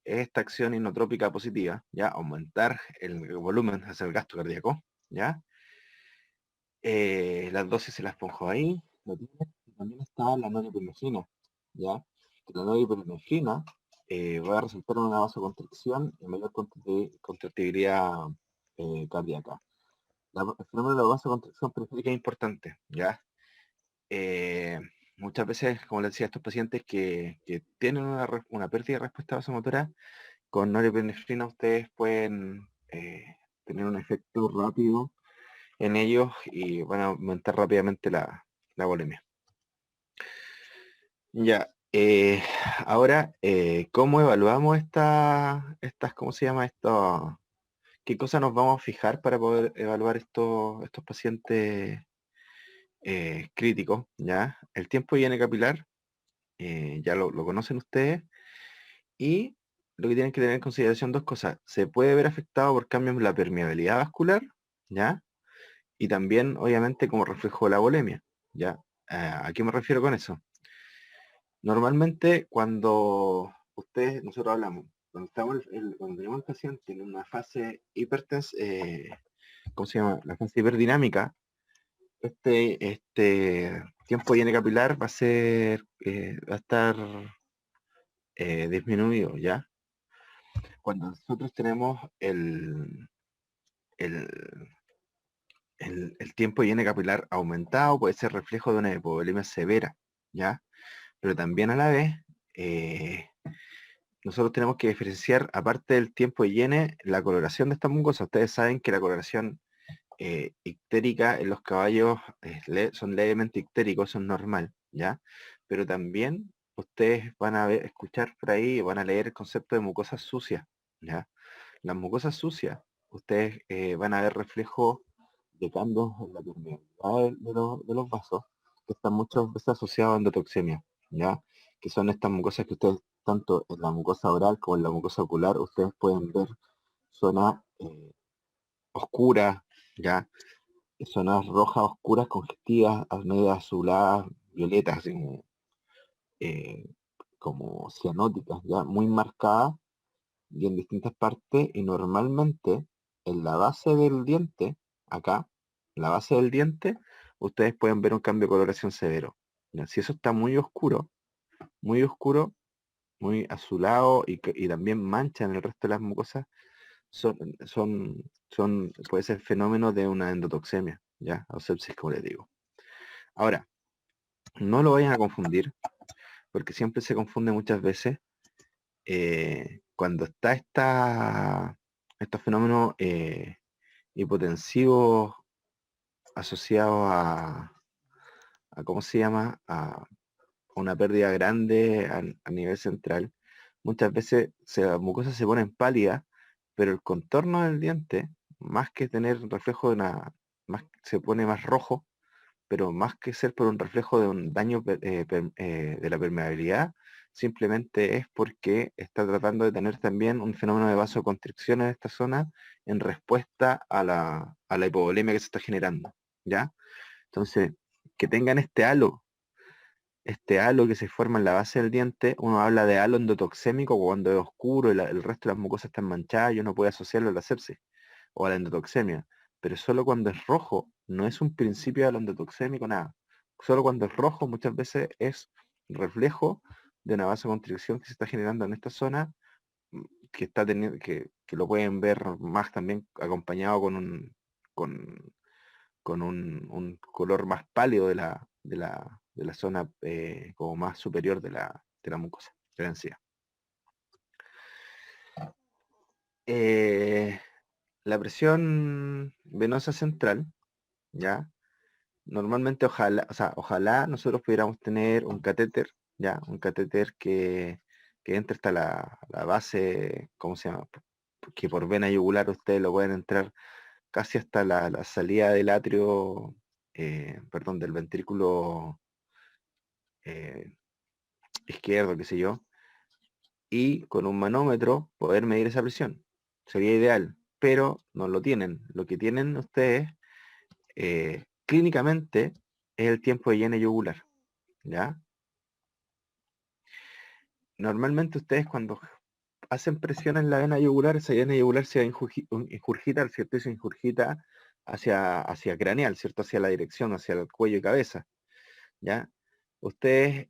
es esta acción inotrópica positiva, ya, aumentar el volumen hacia el gasto cardíaco, ya. Las dosis se las pongo ahí, lo tienen. Y también está la norepinefrina, ya. Que la norepinefrina va a resultar en una vasoconstricción y mayor contractibilidad cardíaca. El fenómeno de la vasoconstricción periférica es importante, ¿ya? Muchas veces, como les decía a estos pacientes que tienen una pérdida de respuesta vasomotora, con norepinefrina ustedes pueden tener un efecto rápido en ellos y van a aumentar rápidamente la volemia. Ya, ahora, ¿cómo evaluamos ¿cómo se llama esto? ¿Qué cosas nos vamos a fijar para poder evaluar estos pacientes críticos? ¿Ya? El tiempo de higiene capilar, ya lo conocen ustedes, y lo que tienen que tener en consideración dos cosas. Se puede ver afectado por cambios en la permeabilidad vascular, ¿ya? Y también, obviamente, como reflejo de la volemia, ¿ya? ¿A qué me refiero con eso? Normalmente, nosotros hablamos, cuando tenemos el paciente en una fase ¿cómo se llama? La fase hiperdinámica, este tiempo de higiene capilar va a estar disminuido, ¿ya? Cuando nosotros tenemos el, el tiempo de higiene capilar aumentado, puede ser reflejo de una hipovolemia severa, ¿ya? Pero también a la vez, nosotros tenemos que diferenciar, aparte del tiempo de higiene, la coloración de esta mucosa. Ustedes saben que la coloración ictérica en los caballos son levemente ictéricos, eso es normal, ¿ya? Pero también ustedes van a escuchar por ahí, van a leer el concepto de mucosas sucias, ¿ya? Las mucosas sucias, ustedes van a ver reflejos de cambios en la permeabilidad de los vasos, que están muchas veces asociados a endotoxemia, ¿ya? Que son estas mucosas que ustedes, tanto en la mucosa oral como en la mucosa ocular, ustedes pueden ver zonas oscuras, ¿ya? Zonas rojas oscuras, congestivas, medio azuladas, violetas, así eh, como cianóticas, ya muy marcadas y en distintas partes, y normalmente en la base del diente, acá, en la base del diente, ustedes pueden ver un cambio de coloración severo. ¿Ya? Si eso está muy oscuro, muy azulado y también mancha en el resto de las mucosas, son, puede ser fenómeno de una endotoxemia, ¿ya? O sepsis, como les digo. Ahora, no lo vayan a confundir, porque siempre se confunde muchas veces cuando está estos fenómenos hipotensivos asociados ¿cómo se llama? A una pérdida grande a nivel central. Muchas veces la mucosa se pone pálida, pero el contorno del diente, más que tener reflejo se pone más rojo, pero más que ser por un reflejo de un daño de la permeabilidad, simplemente es porque está tratando de tener también un fenómeno de vasoconstricción en esta zona en respuesta a la hipovolemia que se está generando, ¿ya? Entonces, que tengan este halo que se forma en la base del diente, uno habla de halo endotoxémico cuando es oscuro y el resto de las mucosas están manchadas y uno puede asociarlo a la sepsis o a la endotoxemia, pero solo cuando es rojo, no es un principio de la endotoxémico, nada. Solo cuando es rojo muchas veces es reflejo de una vasoconstricción que se está generando en esta zona, que está teniendo, que lo pueden ver más también acompañado con, con un color más pálido de la zona como más superior de la mucosa, de la encía. La presión venosa central, ¿ya? Normalmente ojalá nosotros pudiéramos tener un catéter, ya, un catéter que entre hasta la base, ¿cómo se llama? Que por vena yugular ustedes lo pueden entrar casi hasta la salida del atrio, perdón, del ventrículo eh, izquierdo, qué sé yo, y con un manómetro poder medir esa presión. Sería ideal, pero no lo tienen. Lo que tienen ustedes clínicamente es el tiempo de llene yugular, ¿ya? Normalmente ustedes cuando hacen presión en la vena yugular, esa vena yugular se va a injurgitar, ¿cierto? Y se injurgita hacia craneal, ¿cierto? Hacia la dirección, hacia el cuello y cabeza, ¿ya? Ustedes,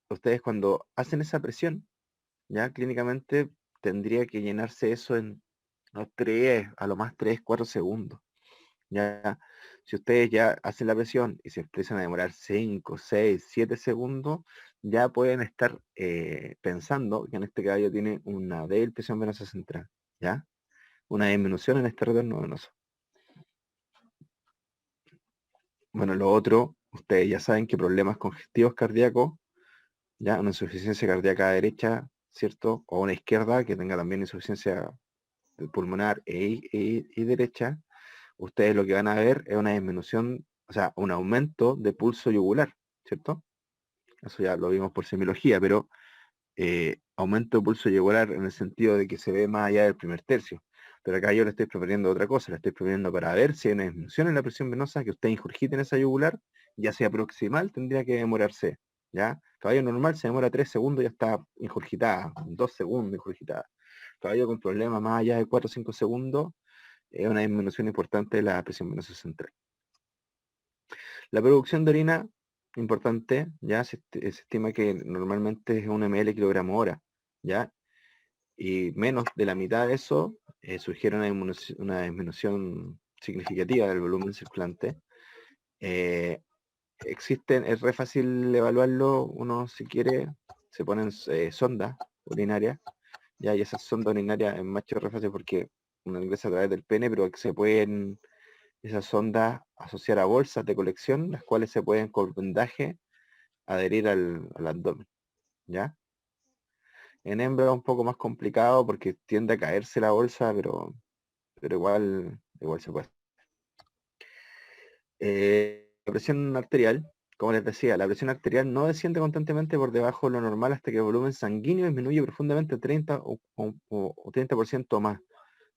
ustedes cuando hacen esa presión, ya clínicamente tendría que llenarse eso en a lo más 3 4 segundos. Ya, si ustedes ya hacen la presión y se empiezan a demorar 5 6 7 segundos, ya pueden estar pensando que en este caballo tiene una débil presión venosa central, ¿ya? Una disminución en este retorno venoso. Bueno, lo otro, ustedes ya saben que problemas congestivos cardíacos, ya una insuficiencia cardíaca derecha, ¿cierto? O una izquierda que tenga también insuficiencia pulmonar y derecha, ustedes lo que van a ver es una disminución, o sea, un aumento de pulso yugular, ¿cierto? Eso ya lo vimos por semiología, pero aumento de pulso yugular en el sentido de que se ve más allá del primer tercio. Pero acá yo le estoy proponiendo otra cosa, le estoy proponiendo para ver si hay una disminución en la presión venosa, que usted injurgite en esa yugular, ya sea proximal, tendría que demorarse, ¿ya? Caballo normal se demora 3 segundos y ya está injurgitada, 2 segundos injurgitada. Caballo con problemas más allá de 4 o 5 segundos, es una disminución importante de la presión venosa central. La producción de orina, importante, ya se estima que normalmente es 1 ml kilogramo hora, ya, y menos de la mitad de eso sugiere una disminución significativa del volumen circulante. Es re fácil evaluarlo, uno si quiere, se ponen sondas urinarias, ya, y esas sondas urinarias en macho es re fácil porque uno ingresa a través del pene, pero se pueden esas sondas asociar a bolsas de colección, las cuales se pueden con vendaje adherir al abdomen, ¿ya? En hembra es un poco más complicado porque tiende a caerse la bolsa, pero igual se puede. La presión arterial, como les decía, la presión arterial no desciende constantemente por debajo de lo normal hasta que el volumen sanguíneo disminuye profundamente 30 o 30% o más,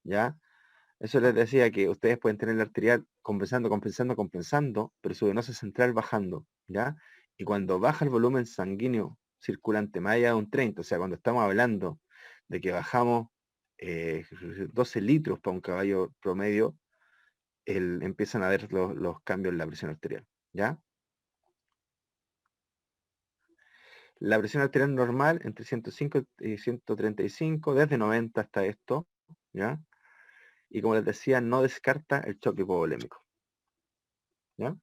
¿ya? Eso les decía que ustedes pueden tener la arterial compensando, pero su venosa central bajando, ¿ya? Y cuando baja el volumen sanguíneo circulante más allá de un 30, o sea, cuando estamos hablando de que bajamos 12 litros para un caballo promedio, empiezan a ver los cambios en la presión arterial, ¿ya? La presión arterial normal entre 105 y 135, desde 90 hasta esto, ¿ya? Y como les decía, no descarta el choque hipovolémico, ¿ya?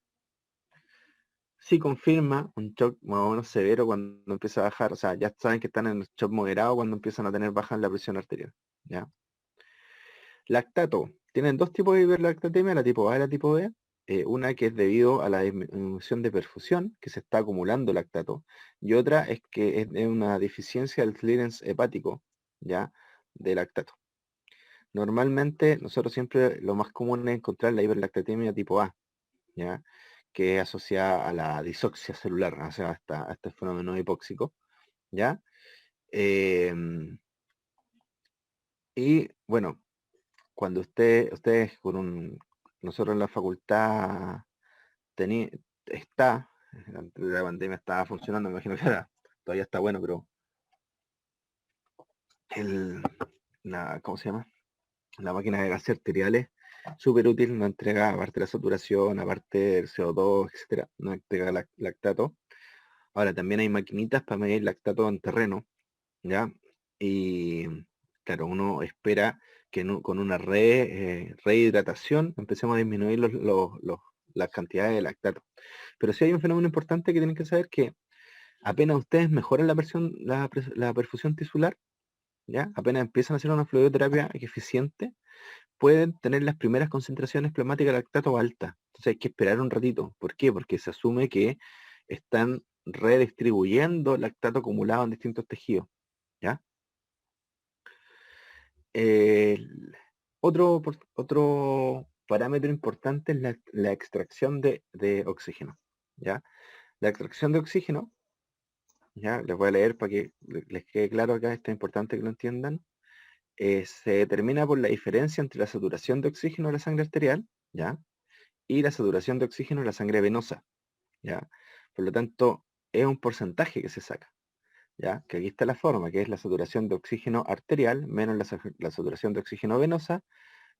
Sí confirma un shock más o menos severo cuando empieza a bajar, o sea, ya saben que están en el shock moderado cuando empiezan a tener baja en la presión arterial, ¿ya? Lactato. Tienen dos tipos de hiperlactatemia, la tipo A y la tipo B. Una que es debido a la disminución de perfusión, que se está acumulando lactato, y otra es que es de una deficiencia del clearance hepático, ¿ya? De lactato. Normalmente, nosotros siempre lo más común es encontrar la hiperlactatemia tipo A, ¿ya? Que es asociada a la disoxia celular, o sea, a este fenómeno hipóxico, ¿ya? Y bueno, cuando ustedes nosotros en la facultad tení, antes de la pandemia estaba funcionando, me imagino que ahora todavía está bueno, pero el, ¿cómo se llama? La máquina de gases arteriales, súper útil, no entrega, aparte de la saturación, aparte del CO2, etcétera, no entrega lactato. Ahora también hay maquinitas para medir lactato en terreno, ¿ya? Y claro, uno espera que con una rehidratación empecemos a disminuir las cantidades de lactato. Pero sí hay un fenómeno importante que tienen que saber que apenas ustedes mejoran la perfusión tisular, ¿ya? Apenas empiezan a hacer una fluidoterapia eficiente, pueden tener las primeras concentraciones plasmáticas de lactato altas. Entonces hay que esperar un ratito. ¿Por qué? Porque se asume que están redistribuyendo lactato acumulado en distintos tejidos, ¿ya? Otro parámetro importante es la extracción de oxígeno, ¿ya? La extracción de oxígeno, ya, les voy a leer para que les quede claro acá, esto es importante que lo entiendan. Se determina por la diferencia entre la saturación de oxígeno de la sangre arterial, ¿ya? Y la saturación de oxígeno de la sangre venosa, ¿ya? Por lo tanto, es un porcentaje que se saca, ¿ya? Que aquí está la forma, que es la saturación de oxígeno arterial menos la saturación de oxígeno venosa,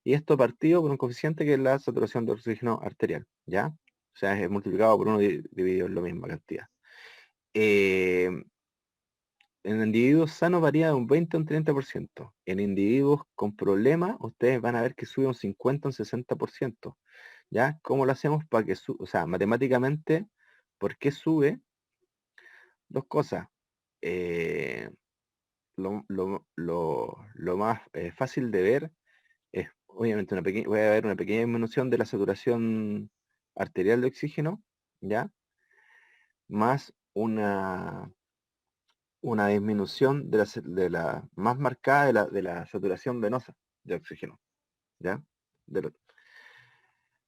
y esto partido por un coeficiente que es la saturación de oxígeno arterial, ¿ya? O sea, es multiplicado por 1 dividido en la misma cantidad. Eh, en individuos sanos varía de un 20 a un 30%. En individuos con problemas, ustedes van a ver que sube un 50 o un 60%. ¿Ya? ¿Cómo lo hacemos para que suba? O sea, matemáticamente, ¿por qué sube? Dos cosas. Eh, lo más fácil de ver es, obviamente, voy a ver una pequeña disminución de la saturación arterial de oxígeno, ¿ya? Más una disminución de la más marcada de la saturación venosa de oxígeno, ¿ya? De lo-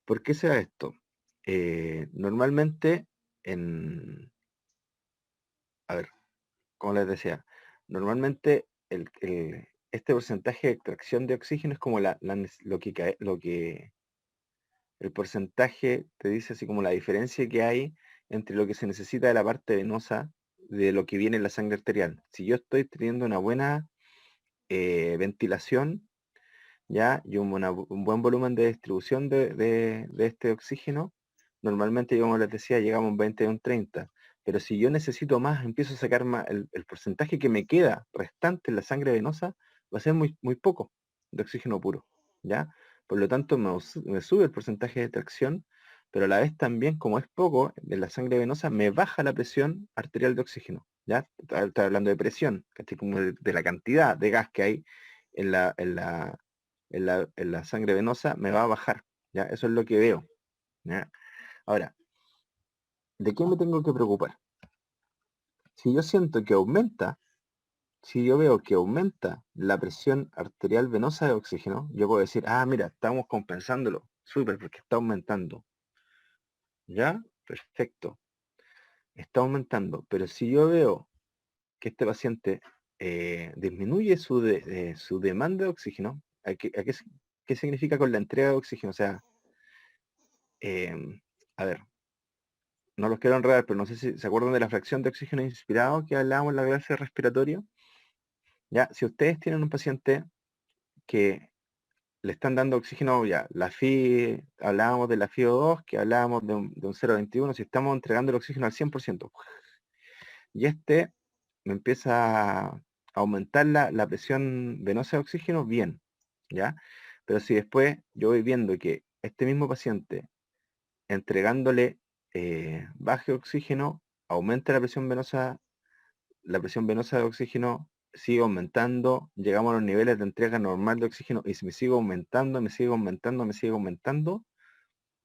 ¿Por qué se da esto? Normalmente, a ver, como les decía, normalmente este porcentaje de extracción de oxígeno es como el porcentaje te dice así como la diferencia que hay entre lo que se necesita de la parte venosa de lo que viene en la sangre arterial. Si yo estoy teniendo una buena ventilación, ¿ya? Y un buen volumen de distribución de este oxígeno, normalmente, como les decía, llegamos a un 20 o un 30. Pero si yo necesito más, empiezo a sacar más, el porcentaje que me queda restante en la sangre venosa va a ser muy, muy poco de oxígeno puro, ¿ya? Por lo tanto, me sube el porcentaje de tracción, pero a la vez también, como es poco de la sangre venosa, me baja la presión arterial de oxígeno, ¿ya? Estoy hablando de presión, ¿cachai? Como de la cantidad de gas que hay en la sangre venosa, me va a bajar, ¿ya? Eso es lo que veo, ¿ya? Ahora, ¿de qué me tengo que preocupar? si yo siento que aumenta, si yo veo que aumenta la presión arterial venosa de oxígeno, yo puedo decir, ah, mira, estamos compensándolo, súper, porque está aumentando. ¿Ya? Perfecto. Está aumentando. Pero si yo veo que este paciente disminuye su demanda de oxígeno, ¿qué significa con la entrega de oxígeno? O sea, a ver, no los quiero enredar, pero no sé si se acuerdan de la fracción de oxígeno inspirado que hablábamos en la clase respiratoria. Ya, si ustedes tienen un paciente que le están dando oxígeno, ya, la FI, hablábamos de la FiO2, que hablábamos de un 0,21, si estamos entregando el oxígeno al 100%, y este me empieza a aumentar la presión venosa de oxígeno, bien, ¿ya? Pero si después yo voy viendo que este mismo paciente, entregándole bajo oxígeno, aumenta la presión venosa de oxígeno sigue aumentando, llegamos a los niveles de entrega normal de oxígeno y si me sigue aumentando, me sigue aumentando, me sigue aumentando,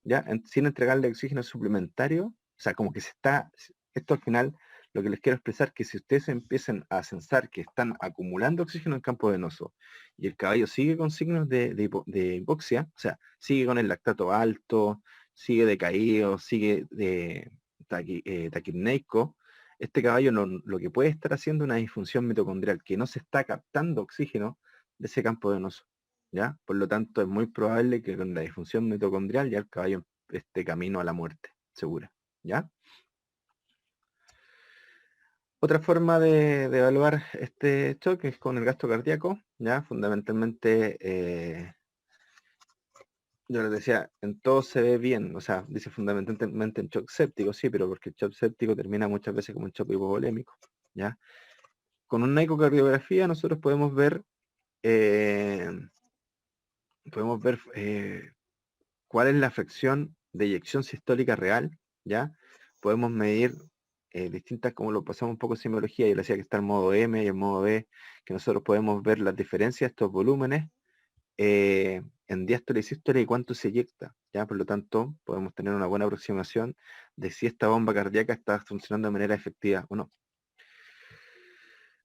¿ya? Sin entregarle oxígeno suplementario, o sea, como que esto al final, lo que les quiero expresar, que si ustedes empiezan a sensar que están acumulando oxígeno en campo venoso y el caballo sigue con signos de hipoxia, o sea, sigue con el lactato alto, sigue decaído, sigue taquipneico, este caballo lo que puede estar haciendo es una disfunción mitocondrial, que no se está captando oxígeno de ese campo venoso. ¿Ya? Por lo tanto, es muy probable que con la disfunción mitocondrial ya el caballo esté camino a la muerte, segura, ¿ya? Otra forma de evaluar este choque es con el gasto cardíaco, ¿ya? Fundamentalmente, yo les decía, en todo se ve bien, o sea, dice fundamentalmente en shock séptico, sí, pero porque el shock séptico termina muchas veces como un shock hipovolémico, ¿ya? Con una ecocardiografía nosotros podemos ver cuál es la fracción de eyección sistólica real, ¿ya? Podemos medir distintas, como lo pasamos un poco en semiología, yo le decía que está el modo M y el modo B, que nosotros podemos ver las diferencias de estos volúmenes en diástole y sístole y cuánto se eyecta, ¿ya? Por lo tanto, podemos tener una buena aproximación de si esta bomba cardíaca está funcionando de manera efectiva o no.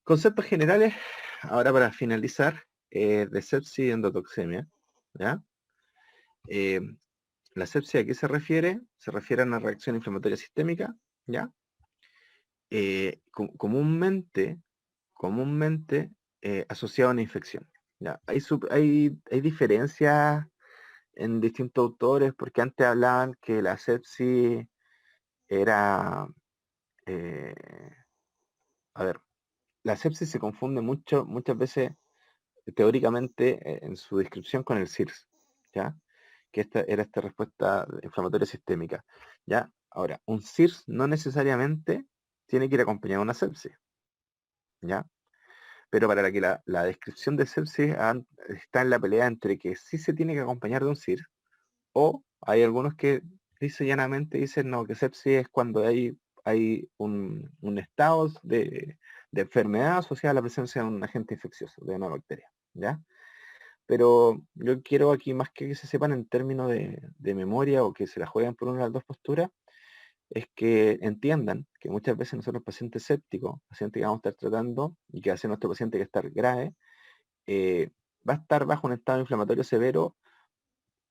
Conceptos generales, ahora para finalizar, de sepsis y endotoxemia, ¿ya? La sepsia, ¿a qué se refiere? Se refiere a una reacción inflamatoria sistémica, ¿ya? Comúnmente asociada a una infección, ¿ya? Hay diferencias en distintos autores, porque antes hablaban que la sepsis era... eh, a ver, la sepsis se confunde muchas veces teóricamente en su descripción con el SIRS, ¿ya? Que esta respuesta inflamatoria sistémica, ¿ya? Ahora, un SIRS no necesariamente tiene que ir acompañado de una sepsis, ¿ya? Pero para que la descripción de sepsis está en la pelea entre que sí se tiene que acompañar de un SIRS, o hay algunos que llanamente dicen no, que sepsis es cuando hay un estado de enfermedad asociada a la presencia de un agente infeccioso, de una bacteria, ¿ya? Pero yo quiero aquí, más que se sepan en términos de memoria o que se la jueguen por una de las dos posturas, es que entiendan que muchas veces nosotros pacientes sépticos, pacientes que vamos a estar tratando y que hace nuestro paciente que estar grave, va a estar bajo un estado inflamatorio severo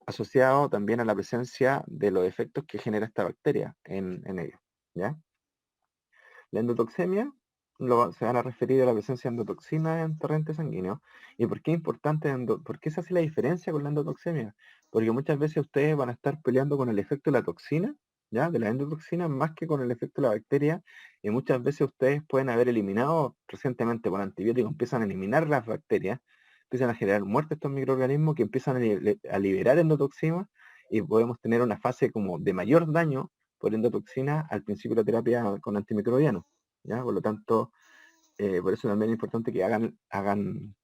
asociado también a la presencia de los efectos que genera esta bacteria en ellos, ¿ya? La endotoxemia se van a referir a la presencia de endotoxina en torrente sanguíneo. ¿Y por qué es importante? ¿Por qué se hace la diferencia con la endotoxemia? Porque muchas veces ustedes van a estar peleando con el efecto de la toxina, ¿ya? De la endotoxina, más que con el efecto de la bacteria. Y muchas veces ustedes pueden haber eliminado recientemente con antibióticos, empiezan a eliminar las bacterias, empiezan a generar muerte estos microorganismos que empiezan a liberar endotoxina y podemos tener una fase como de mayor daño por endotoxina al principio de la terapia con antimicrobianos, ¿ya? Por lo tanto, por eso también es importante que hagan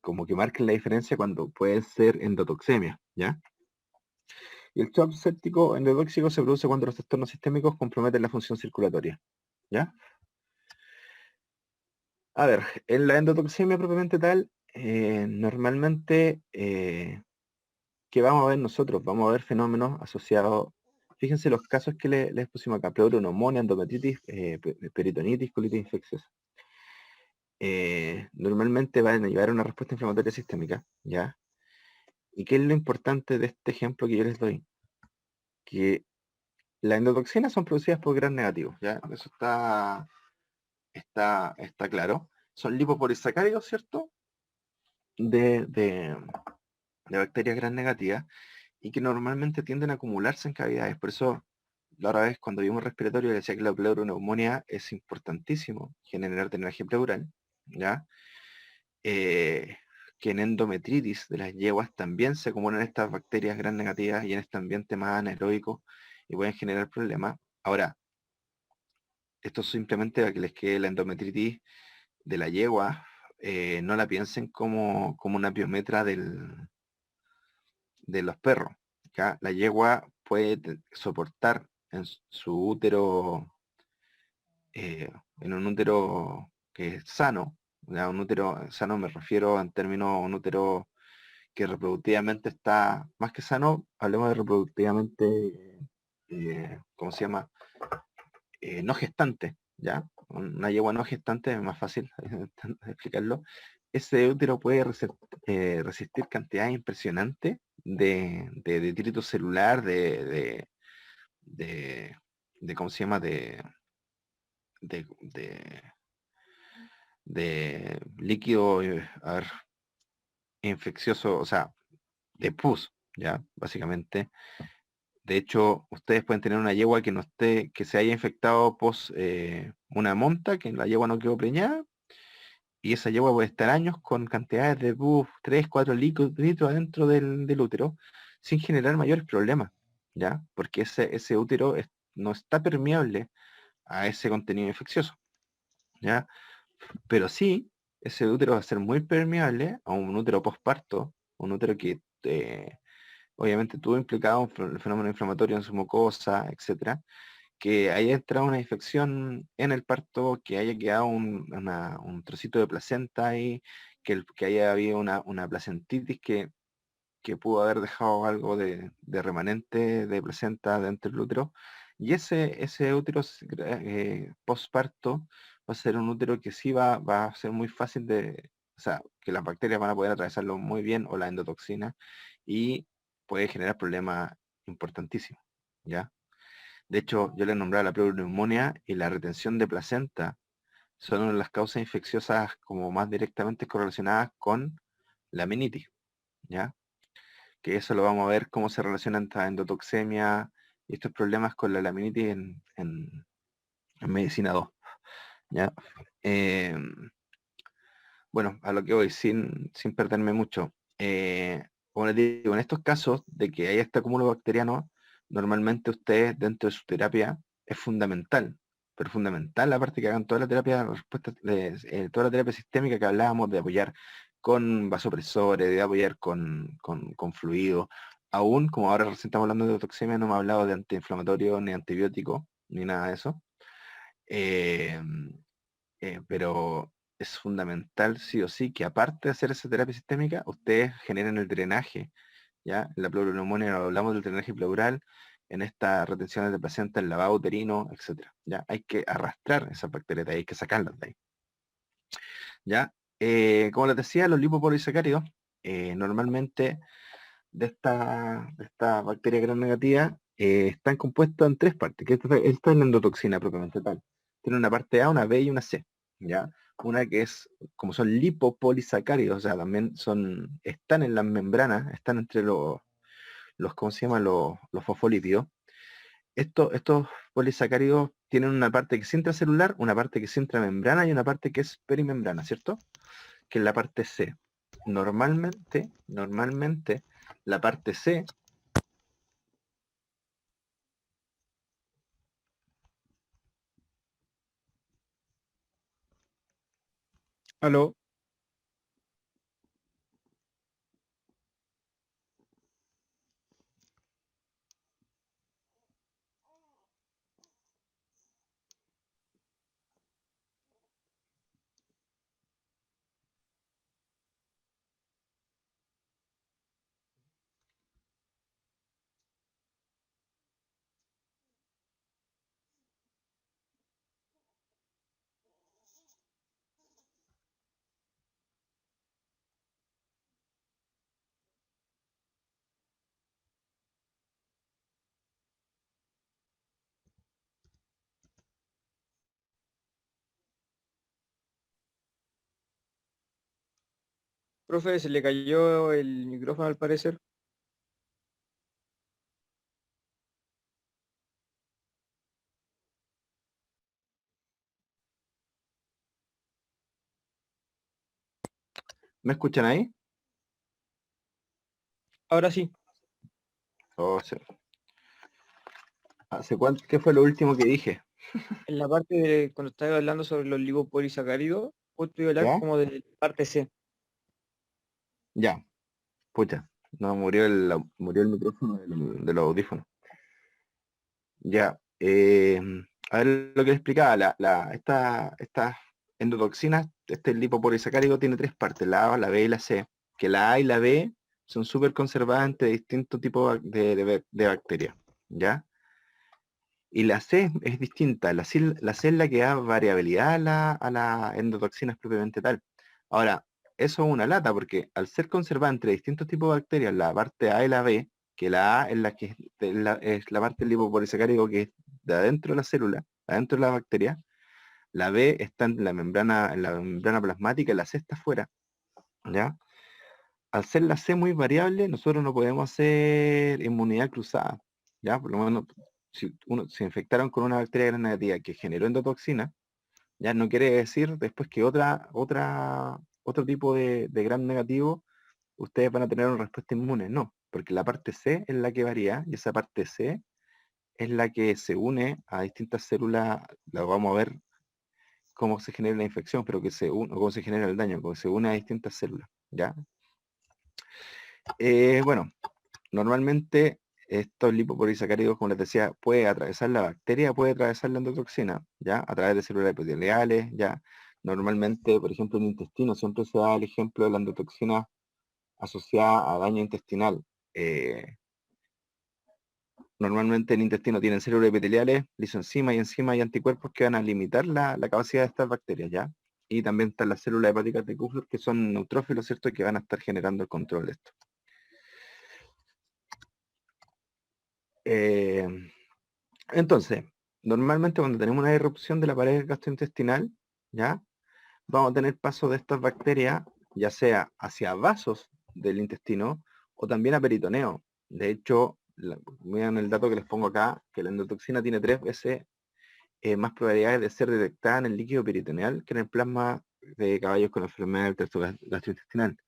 como que marquen la diferencia cuando puede ser endotoxemia, ¿ya? Y el shock séptico endotóxico se produce cuando los trastornos sistémicos comprometen la función circulatoria, ¿ya? A ver, en la endotoxemia propiamente tal, normalmente, ¿qué vamos a ver nosotros? Vamos a ver fenómenos asociados fíjense los casos que les pusimos acá: pleuroneumonía, endometritis, peritonitis, colitis infecciosa. Normalmente van a llevar una respuesta inflamatoria sistémica, ¿ya? ¿Y qué es lo importante de este ejemplo que yo les doy? Que las endotoxinas son producidas por gram negativos, ¿ya? Eso está claro. Son lipopolisacáridos, ¿cierto? De bacterias gram negativas y que normalmente tienden a acumularse en cavidades. Por eso, la otra vez cuando vimos respiratorio decía que la pleuroneumonía es importantísimo generar drenaje pleural, ¿ya? Que en endometritis de las yeguas también se acumulan estas bacterias gram negativas y en este ambiente más anaeróbico y pueden generar problemas. Ahora, esto simplemente para que les quede la endometritis de la yegua, no la piensen como una piometra de los perros. ¿Ya? La yegua puede soportar en su útero, en un útero que es sano, ¿ya? Un útero sano me refiero en términos a un útero que reproductivamente está más que sano. Hablemos de reproductivamente, ¿cómo se llama? No gestante, ¿ya? Una yegua no gestante es más fácil explicarlo. Ese útero puede resistir cantidades impresionantes de detrito celular, de, ¿cómo se llama? De, de, de líquido, a ver, infeccioso, o sea, de pus, ¿ya? Básicamente. De hecho, ustedes pueden tener una yegua que no esté, que se haya infectado pos una monta, que la yegua no quedó preñada, y esa yegua puede estar años con cantidades de pus, 3, 4 litros adentro del útero, sin generar mayores problemas, ¿ya? Porque ese útero no está permeable a ese contenido infeccioso, ¿ya? Pero sí, ese útero va a ser muy permeable a un útero posparto, un útero que obviamente tuvo implicado el fenómeno inflamatorio en su mucosa, etcétera, que haya entrado una infección en el parto, que haya quedado un trocito de placenta ahí, que haya habido una placentitis que pudo haber dejado algo de remanente de placenta dentro del útero. Y ese útero postparto va a ser un útero que sí va a ser muy fácil o sea, que las bacterias van a poder atravesarlo muy bien, o la endotoxina, y puede generar problemas importantísimos, ¿ya? De hecho, yo le nombraba la pleuroneumonía y la retención de placenta son una de las causas infecciosas como más directamente correlacionadas con la meningitis, ¿ya? Que eso lo vamos a ver cómo se relaciona entre endotoxemia y estos problemas con la laminitis en medicina 2, ¿ya? Eh, bueno, a lo que voy, sin perderme mucho. Como les digo, en estos casos de que haya este acúmulo bacteriano, normalmente ustedes dentro de su terapia es fundamental, pero fundamental aparte que hagan toda la terapia, toda la terapia sistémica que hablábamos, de apoyar con vasopresores, de apoyar con fluido. Aún, como ahora recién estamos hablando de toxemia, no me ha hablado de antiinflamatorio, ni antibiótico, ni nada de eso. Eh, pero es fundamental, sí o sí, que aparte de hacer esa terapia sistémica, ustedes generen el drenaje, ¿ya? En la pleuroneumonía hablamos del drenaje pleural, en estas retenciones de placenta, el lavado uterino, etcétera, ¿ya? Hay que arrastrar esas bacterias de ahí, hay que sacarlas de ahí, ¿ya? Como les decía, los lipopolisacáridos, normalmente de esta bacteria gram negativa, están compuestos en tres partes, que esta es la endotoxina propiamente tal. Tiene una parte A, una B y una C, ¿ya? Una que es, como son lipopolisacáridos, o sea, también están en las membranas, están entre ¿cómo se llama? Los fosfolípidos. Estos polisacáridos tienen una parte que es intracelular, una parte que es intramembrana y una parte que es perimembrana, ¿cierto? Que es la parte C. Normalmente, la parte C. ¿Aló? Profe, se le cayó el micrófono al parecer. ¿Me escuchan ahí? Ahora sí, Oh, sí. ¿Qué fue lo último que dije? en la parte de cuando estaba hablando sobre los lipopolisacáridos, justo iba a hablar ¿Ya? como de la parte C. Ya, pucha. No, murió el micrófono de los audífonos. Ya. A ver lo que le explicaba. Estas endotoxinas, este lipopolisacárido tiene tres partes, la A, la B y la C. Que la A y la B son súper conservantes de distintos tipos de bacterias. ¿Ya? Y la C es distinta. La C es la que da variabilidad a la endotoxinas propiamente tal. Ahora, eso es una lata, porque al ser conservante de distintos tipos de bacterias, la parte A y la B, que la A es la que es la parte del lipopolisacárido que es de adentro de la célula, adentro de la bacteria, la B está en la membrana plasmática y la C está afuera. ¿Ya? Al ser la C muy variable, nosotros no podemos hacer inmunidad cruzada. ¿Ya? Por lo menos, si uno se infectaron con una bacteria gram negativa que generó endotoxina, ya no quiere decir después que otro tipo de gram negativo, ustedes van a tener una respuesta inmune. No, porque la parte C es la que varía y esa parte C es la que se une a distintas células. La vamos a ver cómo se genera la infección, pero cómo se genera el daño, cómo se une a distintas células. ¿Ya? Bueno, normalmente estos lipopolisacáridos, como les decía, puede atravesar la bacteria, puede atravesar la endotoxina, ¿ya? A través de células epiteliales, ¿ya? Normalmente, por ejemplo, en el intestino siempre se da el ejemplo de la endotoxina asociada a daño intestinal. Eh, Normalmente el intestino tiene células epiteliales, lisoencimas y enzimas y anticuerpos que van a limitar la capacidad de estas bacterias, ¿ya? Y también están las células hepáticas de Kupffer, que son neutrófilos, ¿cierto? Que van a estar generando el control de esto. Eh, Entonces, normalmente cuando tenemos una irrupción de la pared gastrointestinal, ¿ya? Vamos a tener paso de estas bacterias, ya sea hacia vasos del intestino o también a peritoneo. De hecho, miren el dato que les pongo acá, que la endotoxina tiene 3 veces más probabilidades de ser detectada en el líquido peritoneal que en el plasma de caballos con enfermedad del tracto gastrointestinal.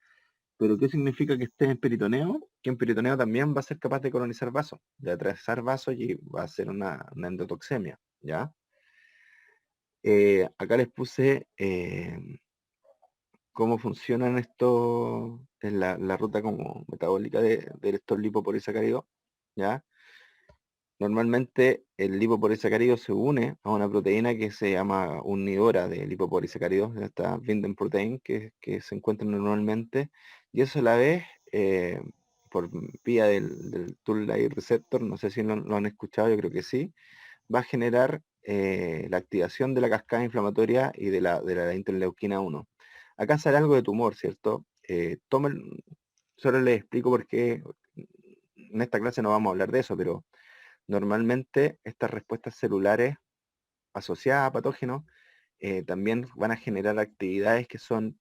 ¿Pero qué significa que esté en peritoneo? Que en peritoneo también va a ser capaz de colonizar vasos, de atravesar vasos y va a ser una endotoxemia, ¿ya? Acá les puse cómo funcionan estos, en la ruta como metabólica de estos lipopolisacáridos, ¿ya? Normalmente el lipopolisacárido se une a una proteína que se llama unidora de lipopolisacáridos, esta Binden protein, que se encuentra normalmente, y eso a la vez, por vía del tool-like receptor, no sé si lo han escuchado, yo creo que sí, va a generar la activación de la cascada inflamatoria y de la interleuquina 1. Acá sale algo de tumor, ¿cierto? Solo les explico por qué en esta clase no vamos a hablar de eso, pero normalmente estas respuestas celulares asociadas a patógenos también van a generar actividades que son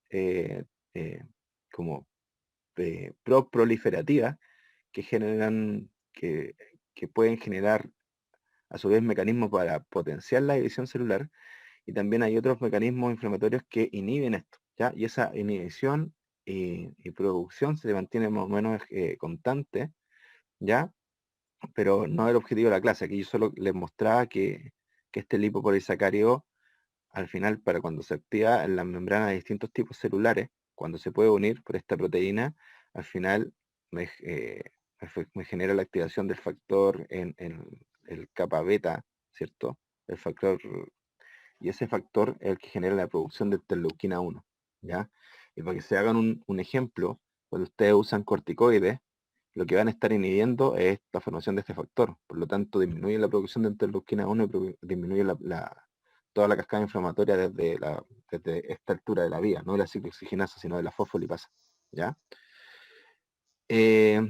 eh, como pro proliferativas, que generan, que pueden generar a su vez mecanismos para potenciar la división celular, y también hay otros mecanismos inflamatorios que inhiben esto, ¿ya? Y esa inhibición y producción se mantiene más o menos constante, ¿ya? Pero no es el objetivo de la clase. Aquí yo solo les mostraba que este lipopolisacárido, al final, para cuando se activa en las membranas de distintos tipos celulares, cuando se puede unir por esta proteína, al final me genera la activación del factor en el capa beta, ¿cierto? El factor, y ese factor es el que genera la producción de interleuquina 1, ¿ya? Y para que se hagan un ejemplo, cuando ustedes usan corticoides, lo que van a estar inhibiendo es la formación de este factor. Por lo tanto, disminuye la producción de interleuquina 1 y disminuye toda la cascada inflamatoria desde esta altura de la vía, no de la ciclooxigenasa, sino de la fosfolipasa. ¿Ya? Eh,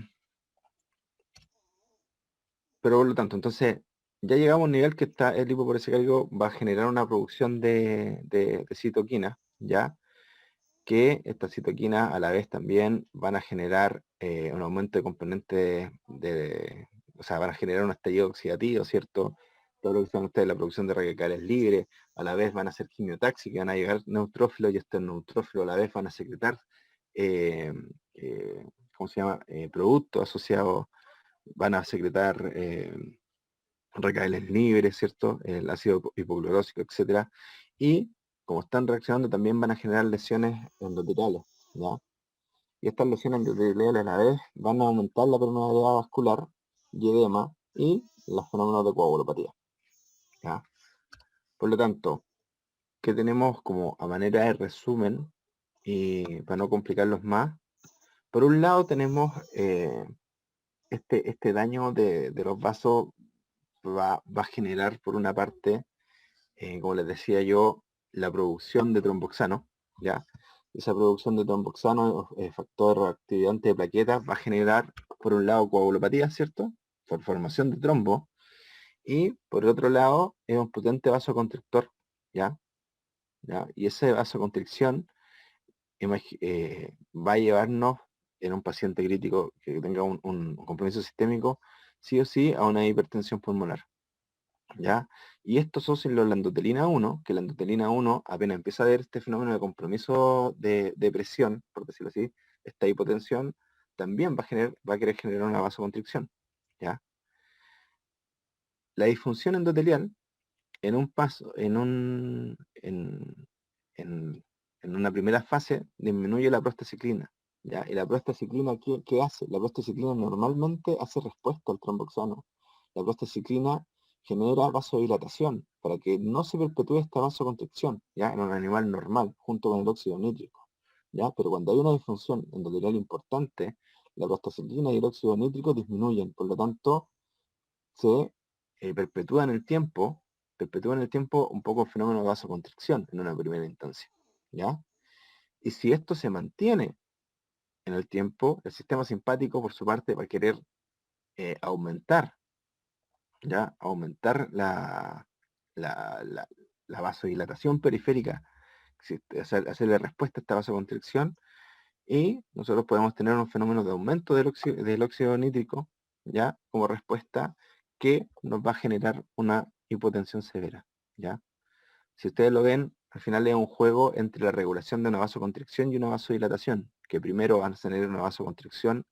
pero por lo tanto, entonces, ya llegamos a un nivel que el lipopolisacárido va a generar una producción de citoquinas, ¿ya? que estas citoquinas a la vez también van a generar un aumento de componentes o sea, van a generar un estallido oxidativo, ¿cierto? Todo lo que saben ustedes, la producción de radicales libres, a la vez van a ser quimiotáxicos, van a llegar neutrófilos y estos neutrófilos a la vez van a secretar, eh, ¿cómo se llama? Productos asociados, van a secretar radicales libres, ¿cierto? El ácido hipoclorósico, etcétera. Y como están reaccionando, también van a generar lesiones endoteliales, ¿ya? Y estas lesiones endoteliales a la vez van a aumentar la permeabilidad vascular y edema y los fenómenos de coagulopatía, ¿ya? Por lo tanto, ¿qué tenemos como a manera de resumen? Y para no complicarlos más, por un lado tenemos este daño de los vasos va a generar por una parte, como les decía yo, la producción de tromboxano, ¿ya? Esa producción de tromboxano, factor activante de plaquetas, va a generar, por un lado, coagulopatía, ¿cierto? Por formación de trombo, y por otro lado, es un potente vasoconstrictor, ¿ya? ¿Ya? Y esa vasoconstricción va a llevarnos, en un paciente crítico que tenga un compromiso sistémico, sí o sí, a una hipertensión pulmonar. ¿Ya? Y esto asocian la endotelina 1, que la endotelina 1 apenas empieza a ver este fenómeno de compromiso de presión, por decirlo así, esta hipotensión, también va a querer generar una vasoconstricción, ¿ya? La disfunción endotelial, en un paso, en una primera fase, disminuye la prostaciclina, ¿ya? Y la prostaciclina, ¿qué hace? La prostaciclina normalmente hace respuesta al tromboxano. La prostaciclina genera vasodilatación para que no se perpetúe esta vasoconstricción, ¿ya? En un animal normal, junto con el óxido nítrico, ¿ya? Pero cuando hay una disfunción endotelial importante, la prostaciclina y el óxido nítrico disminuyen, por lo tanto, se perpetúa en el tiempo un poco el fenómeno de vasoconstricción en una primera instancia, ¿ya? Y si esto se mantiene en el tiempo, el sistema simpático, por su parte, va a querer aumentar, ¿ya? Aumentar la vasodilatación periférica, hacerle respuesta a esta vasoconstricción, y nosotros podemos tener un fenómeno de aumento del óxido nítrico, ¿ya? Como respuesta que nos va a generar una hipotensión severa, ¿ya? Si ustedes lo ven, al final es un juego entre la regulación de una vasoconstricción y una vasodilatación, que primero van a tener una vasoconstricción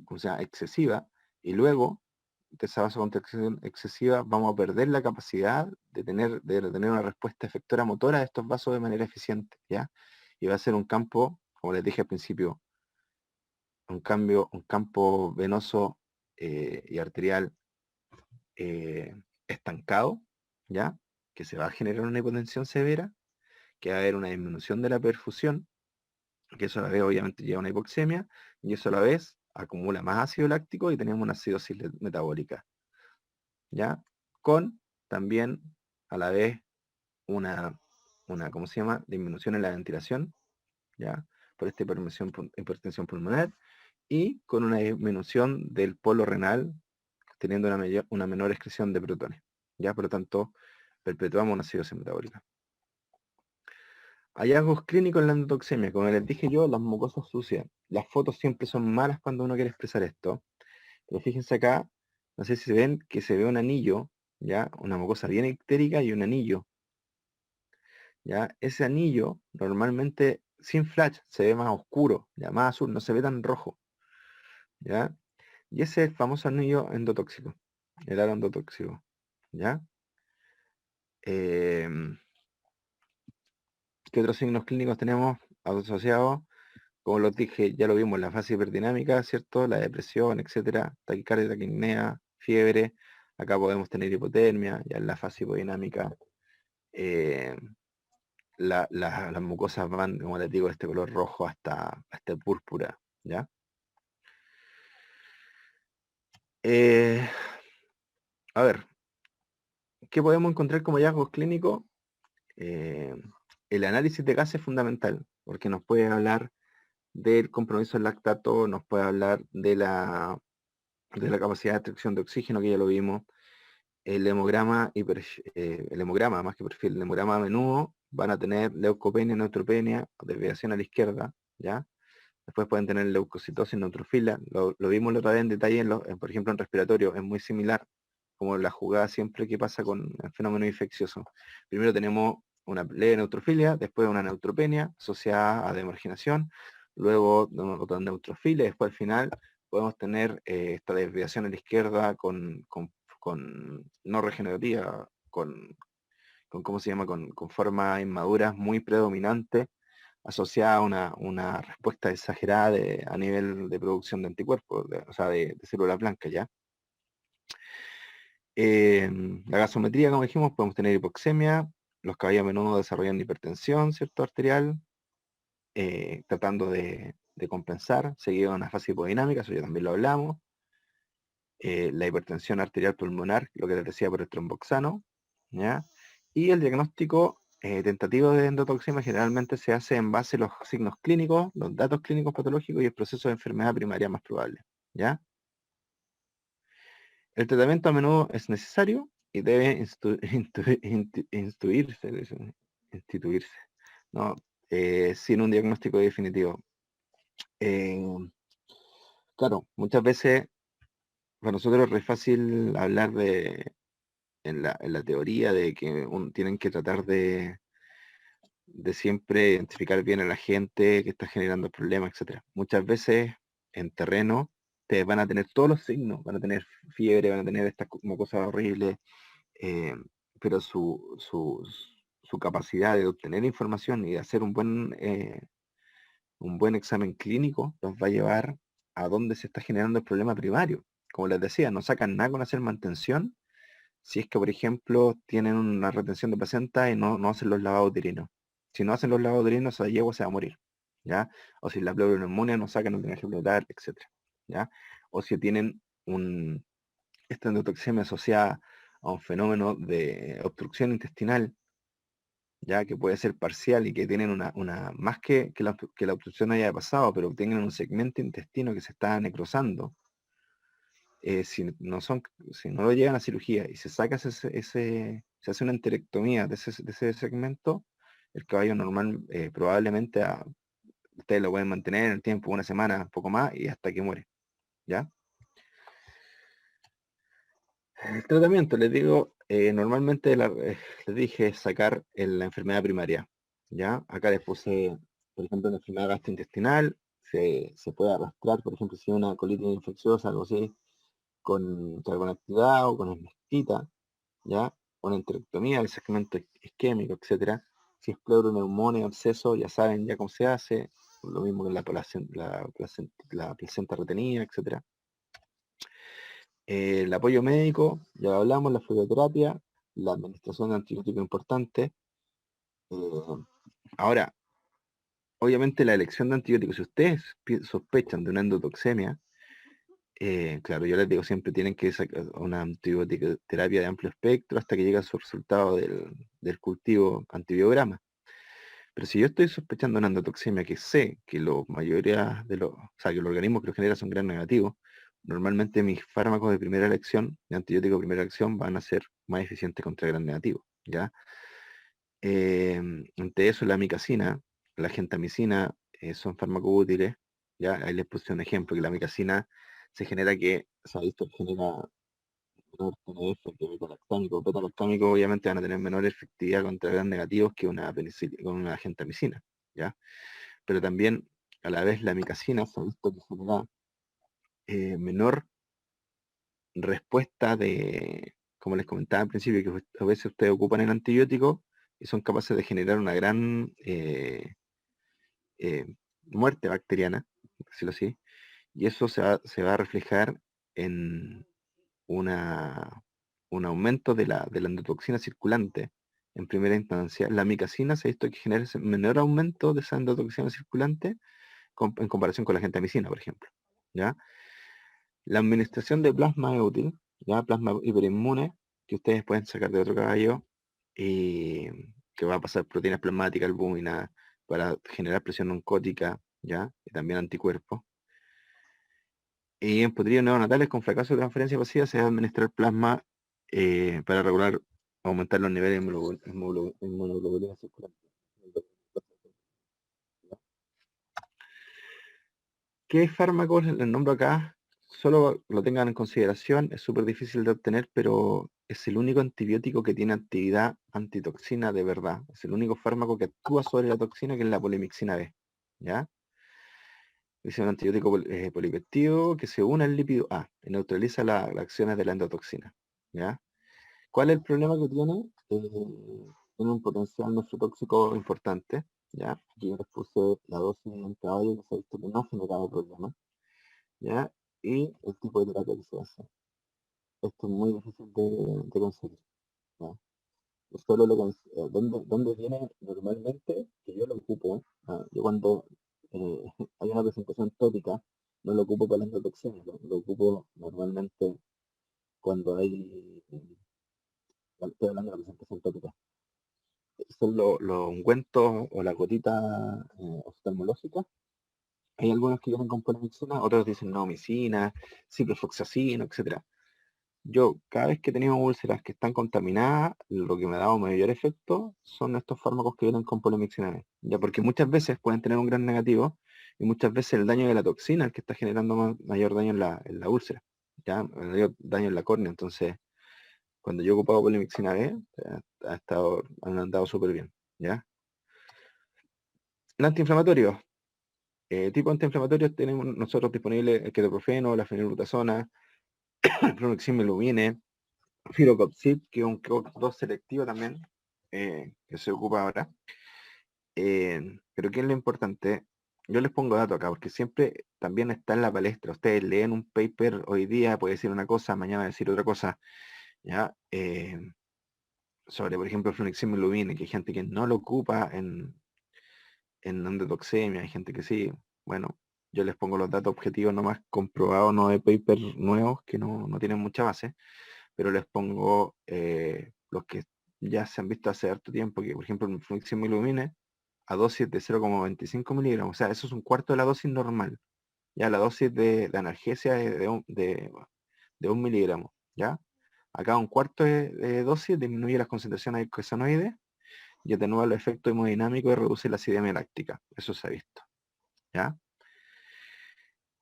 o sea, excesiva, y luego de esa vasoconstricción excesiva vamos a perder la capacidad de tener una respuesta efectora motora de estos vasos de manera eficiente, ¿ya? Y va a ser un campo, como les dije al principio, un campo venoso y arterial estancado, ¿ya? Que se va a generar una hipotensión severa, que va a haber una disminución de la perfusión, que eso a la vez obviamente lleva a una hipoxemia, y eso a la vez acumula más ácido láctico y tenemos una acidosis metabólica, ¿ya? Con también a la vez ¿cómo se llama? Disminución en la ventilación, ¿ya? Por esta hipertensión pulmonar, y con una disminución del polo renal, teniendo una menor excreción de protones, ¿ya? Por lo tanto, perpetuamos una acidosis metabólica. Hallazgos clínicos en la endotoxemia, como les dije yo, las mucosas sucias. Las fotos siempre son malas cuando uno quiere expresar esto, pero fíjense acá, no sé si se ven que se ve un anillo, ¿ya? Una mucosa bien ictérica y un anillo, ¿ya? Ese anillo normalmente sin flash se ve más oscuro, ¿ya? Más azul, no se ve tan rojo, ¿ya? Y ese es el famoso anillo endotóxico, el aro endotóxico, ¿ya? ¿Qué otros signos clínicos tenemos asociados? Como los dije, ya lo vimos en la fase hiperdinámica, ¿cierto? La depresión, etcétera, taquicardia, taquipnea, fiebre. Acá podemos tener hipotermia, ya en la fase hipodinámica. eh, las mucosas van, como les digo, de este color rojo hasta el púrpura, ¿ya? A ver, ¿qué podemos encontrar como hallazgos clínicos? El análisis de gases es fundamental, porque nos puede hablar del compromiso del lactato, nos puede hablar de la capacidad de extracción de oxígeno, que ya lo vimos, el hemograma, el hemograma más que perfil, el hemograma a menudo van a tener leucopenia, neutropenia, desviación a la izquierda, ¿ya? Después pueden tener leucocitosis, neutrofila, lo vimos la otra vez en detalle, por ejemplo en respiratorio, es muy similar, como la jugada siempre que pasa con el fenómeno infeccioso. Primero tenemos una leve neutrofilia, después una neutropenia asociada a demarginación, luego otra neutrofilia, y después al final podemos tener esta desviación a la izquierda con no regenerativa, con ¿cómo se llama? Con formas inmaduras muy predominantes, asociada a una respuesta exagerada a nivel de producción de anticuerpos, o sea, de células blancas, ¿ya? La gasometría, como dijimos, podemos tener hipoxemia, los caballos a menudo desarrollan hipertensión, ¿cierto? Arterial, tratando de compensar, seguido de una fase hipodinámica, eso ya también lo hablamos. La hipertensión arterial pulmonar, lo que les decía por el tromboxano, ¿ya? Y el diagnóstico tentativo de endotoxemia generalmente se hace en base a los signos clínicos, los datos clínicos patológicos y el proceso de enfermedad primaria más probable, ¿ya? El tratamiento a menudo es necesario y debe instituirse, ¿no? Sin un diagnóstico definitivo. Claro, muchas veces para nosotros es re fácil hablar en la teoría de que tienen que tratar de siempre identificar bien a la gente que está generando problemas, etcétera. Muchas veces en terreno te van a tener todos los signos, van a tener fiebre, van a tener estas como cosas horribles, eh, pero su capacidad de obtener información y de hacer un buen examen clínico los va a llevar a donde se está generando el problema primario. Como les decía, no sacan nada con hacer mantención si es que, por ejemplo, tienen una retención de placenta y no hacen los lavados uterinos. Si no hacen los lavados uterinos, esa yegua se va a morir, ¿ya? O si la pleuroneumonía no sacan el drenaje pleural, etcétera, ¿ya? O si tienen esta endotoxemia asociada a un fenómeno de obstrucción intestinal, ya que puede ser parcial y que tienen más que la obstrucción haya pasado, pero tienen un segmento intestino que se está necrosando. Si no lo llegan a cirugía y se saca se hace una enterectomía de ese segmento, el caballo normal probablemente ustedes lo pueden mantener en el tiempo, una semana, un poco más, y hasta que muere, ¿ya? El tratamiento, les digo, normalmente les dije sacar la enfermedad primaria, ¿ya? Acá les puse, por ejemplo, una enfermedad gastrointestinal, se puede arrastrar, por ejemplo, si hay una colitis infecciosa, algo así, con carbonactidad o con esmestita, ¿ya? Una enterectomía del segmento isquémico, etcétera. Si es pleuroneumonía, absceso, ya saben ya cómo se hace, lo mismo que la placenta retenida, etcétera. El apoyo médico, ya lo hablamos, la fluidoterapia, la administración de antibióticos importante. Ahora, obviamente la elección de antibióticos, si ustedes sospechan de una endotoxemia, claro, yo les digo siempre tienen que sacar una antibioterapia de amplio espectro hasta que llegue a su resultado del cultivo antibiograma. Pero si yo estoy sospechando una endotoxemia que sé que la mayoría o sea, que los organismos que lo generan son gran negativos, normalmente mis fármacos de primera elección, de antibiótico de primera elección, van a ser más eficientes contra gran negativo, ¿ya? Entre eso, la amicacina, la gentamicina, son fármacos útiles, ¿ya? Ahí les puse un ejemplo, que la amicacina se genera se ha visto que genera menor TNF que beta-lactámico. Beta-lactámico obviamente van a tener menor efectividad contra gran negativos que con una gentamicina, ¿ya? Pero también, a la vez, la amicacina se ha visto que genera menor respuesta como les comentaba al principio, que a veces ustedes ocupan el antibiótico y son capaces de generar una gran muerte bacteriana, por decirlo así, y eso se va a reflejar en un aumento de la endotoxina circulante en primera instancia. La amicacina se ha visto que genera ese menor aumento de esa endotoxina circulante en comparación con la gentamicina, por ejemplo, ¿ya? La administración de plasma es útil, ¿ya? Plasma hiperinmune, que ustedes pueden sacar de otro caballo, y que va a pasar proteínas plasmáticas, albúmina, para generar presión oncótica, ¿ya? Y también anticuerpos. Y en potrillos neonatales con fracaso de transferencia pasiva se va a administrar plasma para regular, aumentar los niveles de inmunoglobulina circulante. ¿Qué fármacos les nombro acá? Solo lo tengan en consideración, es súper difícil de obtener, pero es el único antibiótico que tiene actividad antitoxina de verdad. Es el único fármaco que actúa sobre la toxina, que es la polimixina B. ¿Ya? Es un antibiótico polipeptídico que se une al lípido A y neutraliza las acciones de la endotoxina. ¿Ya? ¿Cuál es el problema que tiene? Tiene un potencial nefrotóxico importante. ¿Ya? Aquí yo les puse la dosis en caballo, que se ha visto que no generaba problema. ¿Ya? Y el tipo de terapia que se hace. Esto es muy difícil de conseguir. ¿Ya? Yo solo ¿dónde viene normalmente? Que yo lo ocupo. Yo cuando hay una presentación tópica, no lo ocupo para la endotoxina, lo ocupo normalmente cuando estoy hablando de la presentación tópica. Son los ungüentos o la gotita oftalmológica. Hay algunos que vienen con polimixina, otros dicen naumicina, ciprofloxacino, etcétera. Yo, cada vez que he tenido úlceras que están contaminadas, lo que me ha dado mayor efecto son estos fármacos que vienen con polimixina B. Ya, porque muchas veces pueden tener un gran negativo y muchas veces el daño de la toxina es el que está generando mayor daño en la úlcera, ya, mayor daño en la córnea. Entonces, cuando yo he ocupado polimixina B, han andado súper bien, ¿ya? El antiinflamatorio. Tipo antiinflamatorios tenemos nosotros disponibles el ketoprofeno, la fenilbutazona, el fluoximilumine, Firocoxib, que es un COX-2 selectivo también, que se ocupa ahora. Pero ¿qué es lo importante? Yo les pongo datos acá, porque siempre también está en la palestra. Ustedes leen un paper hoy día, puede decir una cosa, mañana decir otra cosa, ¿ya? Sobre, por ejemplo, el fluoximilumine, que hay gente que no lo ocupa en endotoxemia, hay gente que sí. Bueno, yo les pongo los datos objetivos nomás comprobados, no de papers nuevos que no tienen mucha base, pero les pongo los que ya se han visto hace harto tiempo, que por ejemplo el fluoximilumine a dosis de 0,25 miligramos, o sea, eso es un cuarto de la dosis normal. Ya la dosis de analgesia es de 1 miligramo, ¿ya? Acá un cuarto de dosis disminuye las concentraciones de eicosanoides y atenúa los efectos hemodinámicos y reduce la acidemia láctica. Eso se ha visto, ¿ya?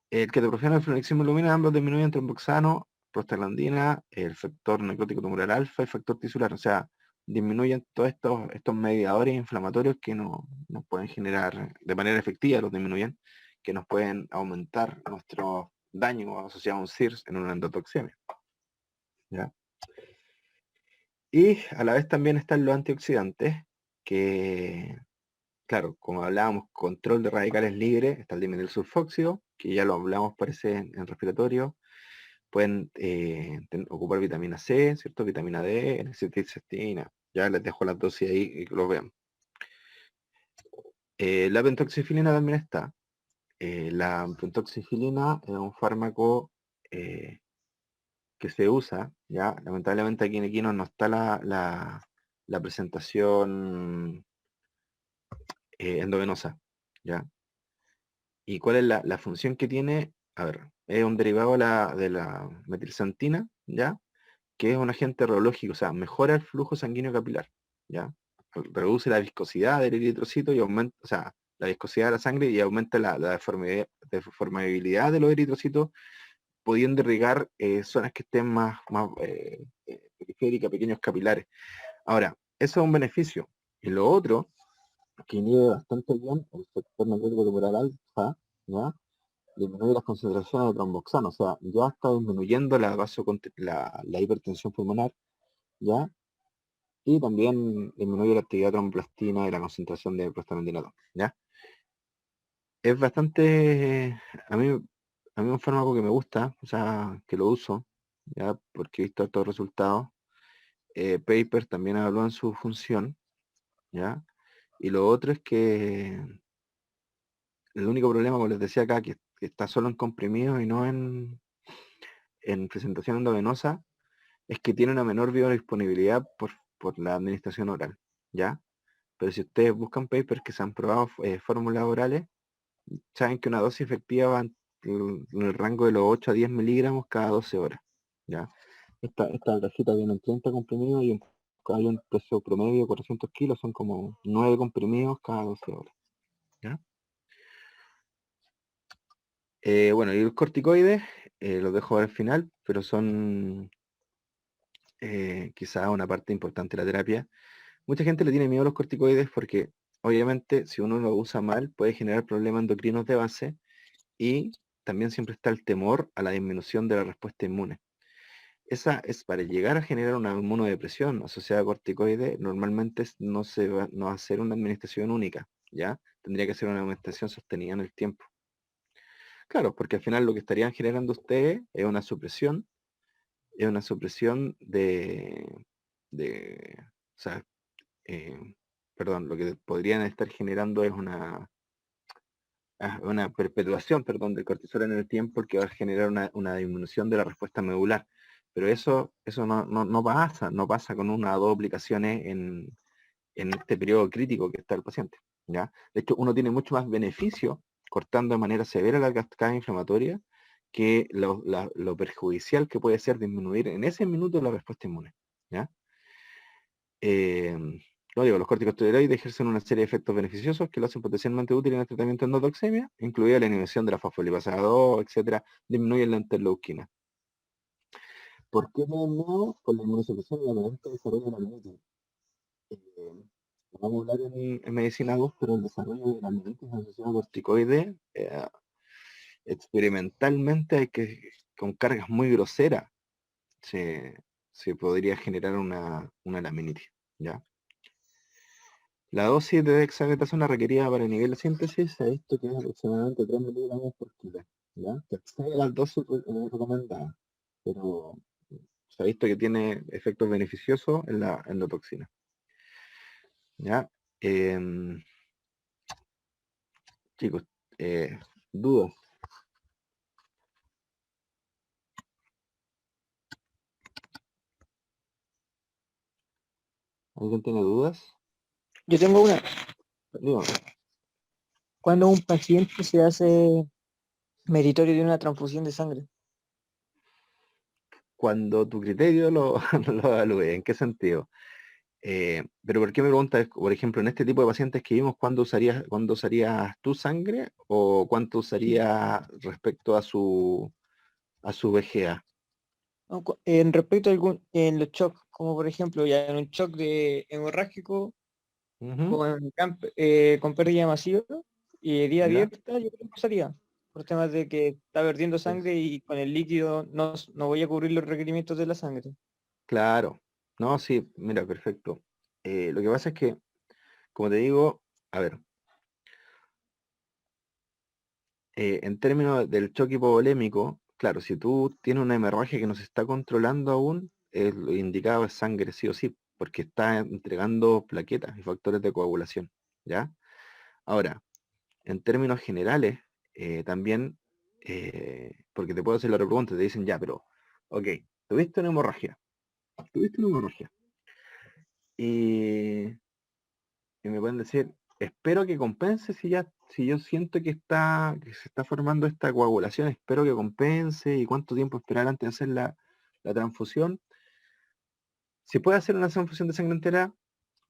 El ketoprofeno y el fluoximilumina ambos disminuyen tromboxano, prostaglandina, el factor necrótico tumoral alfa y factor tisular. O sea, disminuyen todos estos mediadores inflamatorios que nos pueden generar, de manera efectiva los disminuyen, que nos pueden aumentar nuestro daño asociado a un CIRS en una endotoxemia. ¿Ya? Y a la vez también están los antioxidantes, que, claro, como hablábamos, control de radicales libres, está el dimetil sulfóxido, que ya lo hablamos, parece, en respiratorio. Pueden ocupar vitamina C, ¿cierto? Vitamina D, N-acetilcistina. Ya les dejo las dosis ahí y que lo vean. La pentoxifilina también está. La pentoxifilina es un fármaco que se usa, ya, lamentablemente aquí en Equino no está la presentación endovenosa, ¿ya? ¿Y cuál es la función que tiene? A ver, es un derivado de la metilxantina, ¿ya? Que es un agente reológico, o sea, mejora el flujo sanguíneo capilar, ¿ya? Reduce la viscosidad del eritrocito y aumenta, o sea, la viscosidad de la sangre y aumenta la deformabilidad de los eritrocitos, pudiendo irrigar zonas que estén más periféricas, pequeños capilares. Ahora, eso es un beneficio. Y lo otro, que inhibe bastante bien el sector necrótico tumoral alfa, ¿ya? Disminuye las concentraciones de tromboxano, o sea, ya está disminuyendo la hipertensión pulmonar, ¿ya? Y también disminuye la actividad tromboplastina y la concentración de prostaglandina 2, ¿ya? Es bastante, a mí un fármaco que me gusta, o sea, que lo uso, ¿ya? Porque he visto estos resultados. Paper también habló en su función, ¿ya? Y lo otro es que el único problema, como les decía acá, que está solo en comprimidos y no en presentación endovenosa, es que tiene una menor biodisponibilidad por la administración oral, ¿ya? Pero si ustedes buscan papers que se han probado fórmulas orales, saben que una dosis efectiva va en el rango de los 8 a 10 miligramos cada 12 horas, ¿ya? Esta grasita vienen 30 comprimidos y hay un peso promedio de 400 kilos, son como 9 comprimidos cada 12 horas. ¿Ya? Bueno, y los corticoides los dejo al final, pero son quizás una parte importante de la terapia. Mucha gente le tiene miedo a los corticoides porque obviamente si uno lo usa mal puede generar problemas endocrinos de base y también siempre está el temor a la disminución de la respuesta inmune. Esa es para llegar a generar una inmunodepresión asociada a corticoides, normalmente no va a ser una administración única, ¿ya? Tendría que ser una administración sostenida en el tiempo. Claro, porque al final lo que estarían generando ustedes es una supresión o sea, perdón, lo que podrían estar generando es una perpetuación, perdón, del cortisol en el tiempo que va a generar una disminución de la respuesta medular. Pero eso no pasa con una o dos aplicaciones en este periodo crítico que está el paciente. ¿Ya? De hecho, uno tiene mucho más beneficio cortando de manera severa la cascada inflamatoria que lo perjudicial que puede ser disminuir en ese minuto la respuesta inmune. ¿Ya? Lo digo, los corticosteroides ejercen una serie de efectos beneficiosos que lo hacen potencialmente útil en el tratamiento de endotoxemia, incluida la inhibición de la fosfolipasa 2, etcétera, disminuyen la interleuquina. ¿Por qué no? Por la inmunosupresión y la lento desarrollo de la meningitis. Vamos a hablar en medicina 2, pero el desarrollo de la meningitis asociada a corticoides, experimentalmente con cargas muy groseras, se podría generar una laminitis, ¿ya? La dosis de dexametasona requerida para el nivel de síntesis se ha visto que es aproximadamente 3 miligramos por kilo, ¿ya? Que excede las dosis recomendadas, pero se ha visto que tiene efectos beneficiosos en la endotoxina, ¿ya? Chicos, dudas. ¿Alguien tiene dudas? Yo tengo una. Dígame. Cuando un paciente se hace meritorio de una transfusión de sangre. Cuando tu criterio lo, lo evalúe, ¿en qué sentido? Pero ¿por qué me preguntas, por ejemplo, en este tipo de pacientes que vimos, cuándo usarías tu sangre o cuánto usarías respecto a su VGA? En respecto a en los shocks, como por ejemplo, ya en un shock de hemorrágico Ujú. con pérdida masiva y herida ¿Ya? abierta, yo creo que usaría, por temas de que está perdiendo Es- sangre y con el líquido no voy a cubrir los requerimientos de la sangre. Claro. No, sí, mira, perfecto. Lo que pasa es que, como te digo, a ver, en términos del choque hipovolémico, claro, si tú tienes una hemorragia que no se está controlando aún, lo indicado es sangre sí o sí, porque está entregando plaquetas y factores de coagulación, ¿ya? Ahora, en términos generales, también, porque te puedo hacer la otra pregunta, te dicen, ya, pero, ok, tuviste una hemorragia, y, y me pueden decir, espero que compense si yo siento que se está formando esta coagulación, espero que compense y cuánto tiempo esperar antes de hacer la transfusión. Si puede hacer una transfusión de sangre entera,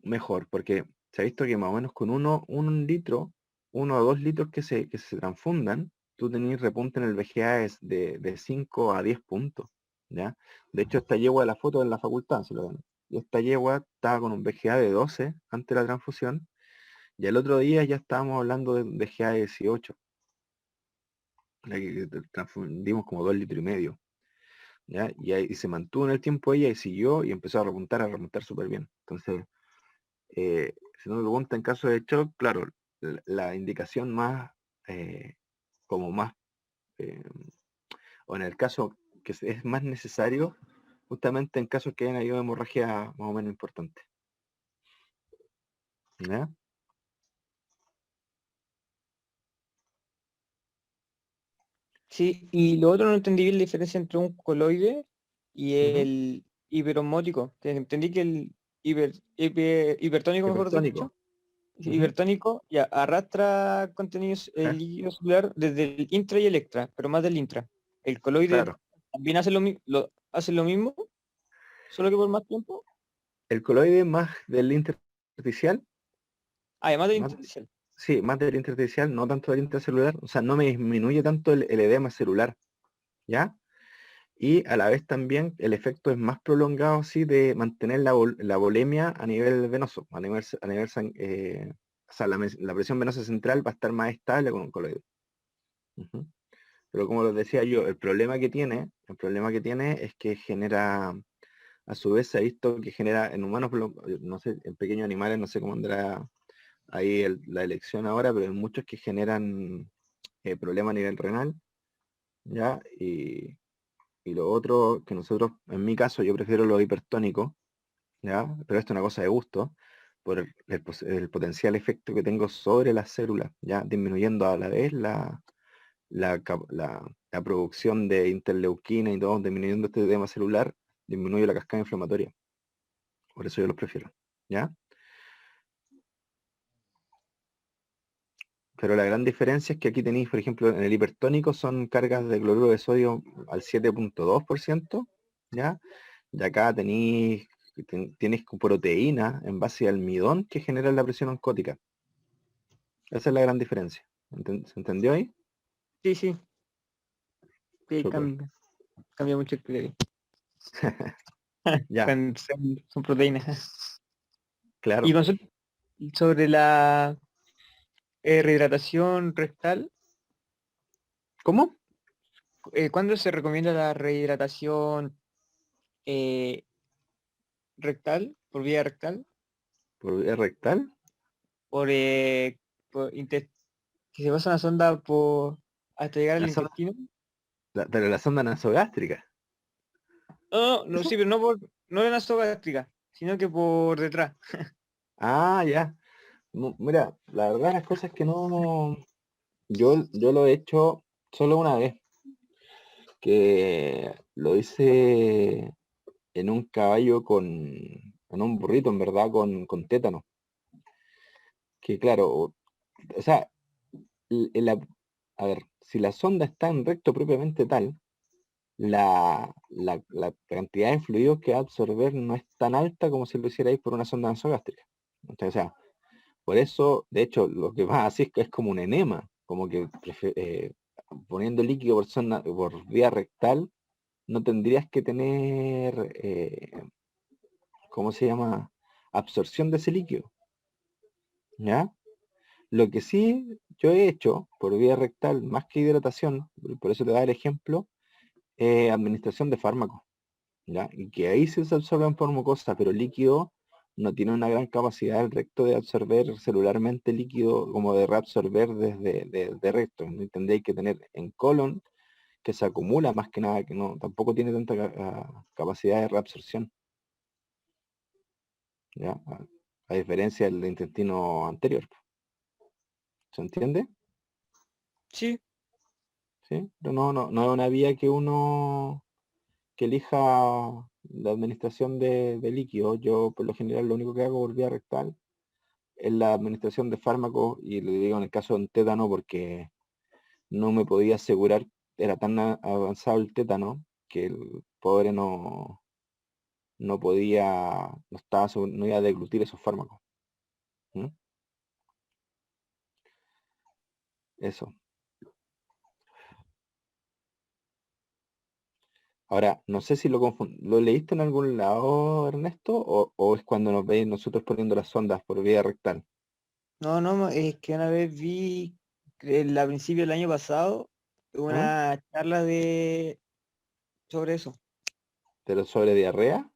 mejor, porque se ha visto que más o menos con un litro, 1 o 2 litros que se transfundan, tú tenés repunte en el VGA de 5 a 10 puntos, ¿ya? De hecho, esta yegua de la foto en la facultad, se lo dan. Y esta yegua estaba con un VGA de 12 antes de la transfusión, y el otro día ya estábamos hablando de un VGA de 18, la que transfundimos como 2,5 litros, ¿ya? Y se mantuvo en el tiempo ella y siguió y empezó a remontar súper bien. Entonces, si no me pregunta en caso de shock, claro, la indicación más, como más, eh, o en el caso que es más necesario, justamente en casos que hayan habido hemorragia más o menos importante. ¿Ya? Sí, y lo otro no entendí bien la diferencia entre un coloide y Ujú. el hiperosmótico, que entendí que el hipertónico, mejor Hipertónico. dicho, Ujú. hipertónico ya arrastra contenidos Sí, líquido celular desde el intra y el extra, pero más del intra. El coloide claro. también hace hace lo mismo. ¿Solo que por más tiempo? El coloide más del intersticial, Además del más, intersticial. sí, más del intersticial, no tanto del intracelular, o sea, no me disminuye tanto el edema celular, ¿ya? Y a la vez también el efecto es más prolongado, sí, de mantener la volemia a nivel venoso, o sea, la presión venosa central va a estar más estable con un coloide. Ujú. Pero como les decía yo, el problema que tiene es que genera, a su vez se ha visto que genera en humanos, no sé, en pequeños animales, no sé cómo andará ahí la elección ahora, pero hay muchos que generan problemas a nivel renal, ¿ya? Y lo otro, que nosotros, en mi caso, yo prefiero lo hipertónico, ¿ya? Pero esto es una cosa de gusto, por el potencial efecto que tengo sobre las células, ¿ya? Disminuyendo a la vez la producción de interleuquina y todo, disminuyendo este tema celular, disminuye la cascada inflamatoria. Por eso yo los prefiero, ¿ya? Pero la gran diferencia es que aquí tenéis, por ejemplo, en el hipertónico son cargas de cloruro de sodio al 7,2%, ¿ya? Y acá tienes proteína en base al almidón que genera la presión oncótica. Esa es la gran diferencia. ¿Se entendió ahí? Sí, sí. Sí, Súper. cambia mucho el criterio. Ya, Cuando son proteínas. Y claro. sobre la rehidratación rectal, ¿Cómo? ¿cuándo se recomienda la rehidratación eh, rectal, por vía rectal? ¿Por vía rectal? Por, que se pasa una sonda hasta llegar al La sonda, intestino. pero la sonda nasogástrica. No, no, sí, ¿Eso? pero no de la gástrica, sino que por detrás. Ah, ya. Mira, la verdad las cosas que no. Yo lo he hecho solo una vez, que lo hice en un caballo en un burrito, en verdad, con tétano. Que claro, o sea, l- la- a ver, si la sonda está en recto propiamente tal, la cantidad de fluidos que va a absorber no es tan alta como si lo hicierais por una sonda nasogástrica. O sea, por eso, de hecho, lo que va así es como un enema, como que poniendo líquido por vía rectal, no tendrías que tener, ¿cómo se llama? Absorción de ese líquido, ¿ya? Lo que sí yo he hecho por vía rectal, más que hidratación, por eso te da el ejemplo, administración de fármacos, ¿ya? Y que ahí sí se absorben por mucosa, pero el líquido no tiene una gran capacidad el recto de absorber celularmente líquido, como de reabsorber de recto. ¿No? Tendréis que tener en colon, que se acumula más que nada, que no, tampoco tiene tanta capacidad de reabsorción, ¿ya? A diferencia del intestino anterior. ¿Se entiende? Sí, ¿Sí? Pero no es una vía que elija la administración de líquidos. Yo por lo general lo único que hago por vía rectal es la administración de fármacos, y le digo en el caso de un tétano porque no me podía asegurar, era tan avanzado el tétano que el pobre no podía, no estaba no iba a deglutir esos fármacos. ¿Mm? Eso. Ahora, no sé si lo leíste en algún lado, Ernesto, o es cuando nos veis nosotros poniendo las sondas por vía rectal, no, es que una vez vi a principio del año pasado ¿ah? una charla sobre eso. Pero sobre diarrea.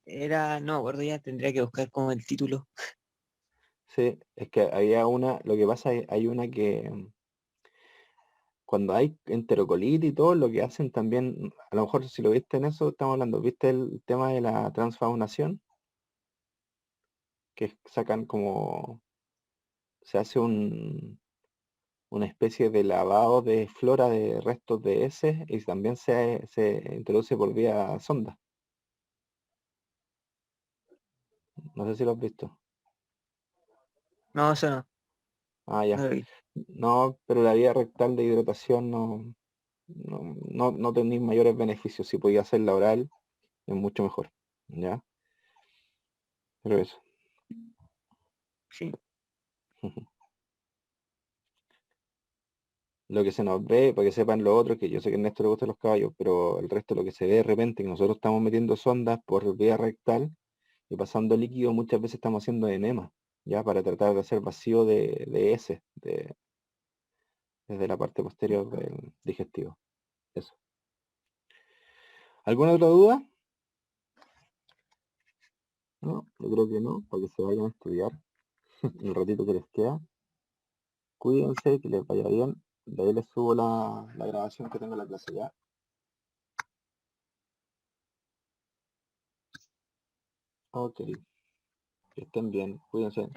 No me acuerdo ya, tendría que buscar como el título. Sí, es que había una, lo que pasa es, hay una que cuando hay enterocolitis y todo, lo que hacen también, a lo mejor si lo viste en eso, estamos hablando, ¿viste el tema de la transfaunación? Que sacan como, se hace una especie de lavado de flora de restos de heces y también se introduce por vía sonda. No sé si lo has visto. No, eso no, Ah, no ya. lo vi. No, pero la vía rectal de hidratación no tenéis mayores beneficios. Si podía hacerla oral, es mucho mejor, ¿ya? Pero eso. Sí. Lo que se nos ve, para que sepan lo otro, que yo sé que a Néstor le gustan los caballos, pero el resto lo que se ve de repente, que nosotros estamos metiendo sondas por vía rectal y pasando líquido, muchas veces estamos haciendo enema, ya para tratar de hacer vacío de heces, desde la parte posterior del digestivo. Eso. ¿Alguna otra duda? No, yo creo que no, para que se vayan a estudiar el ratito que les queda. Cuídense, que les vaya bien. De ahí les subo la grabación que tengo en la clase ya. Ok, que estén bien, cuídense.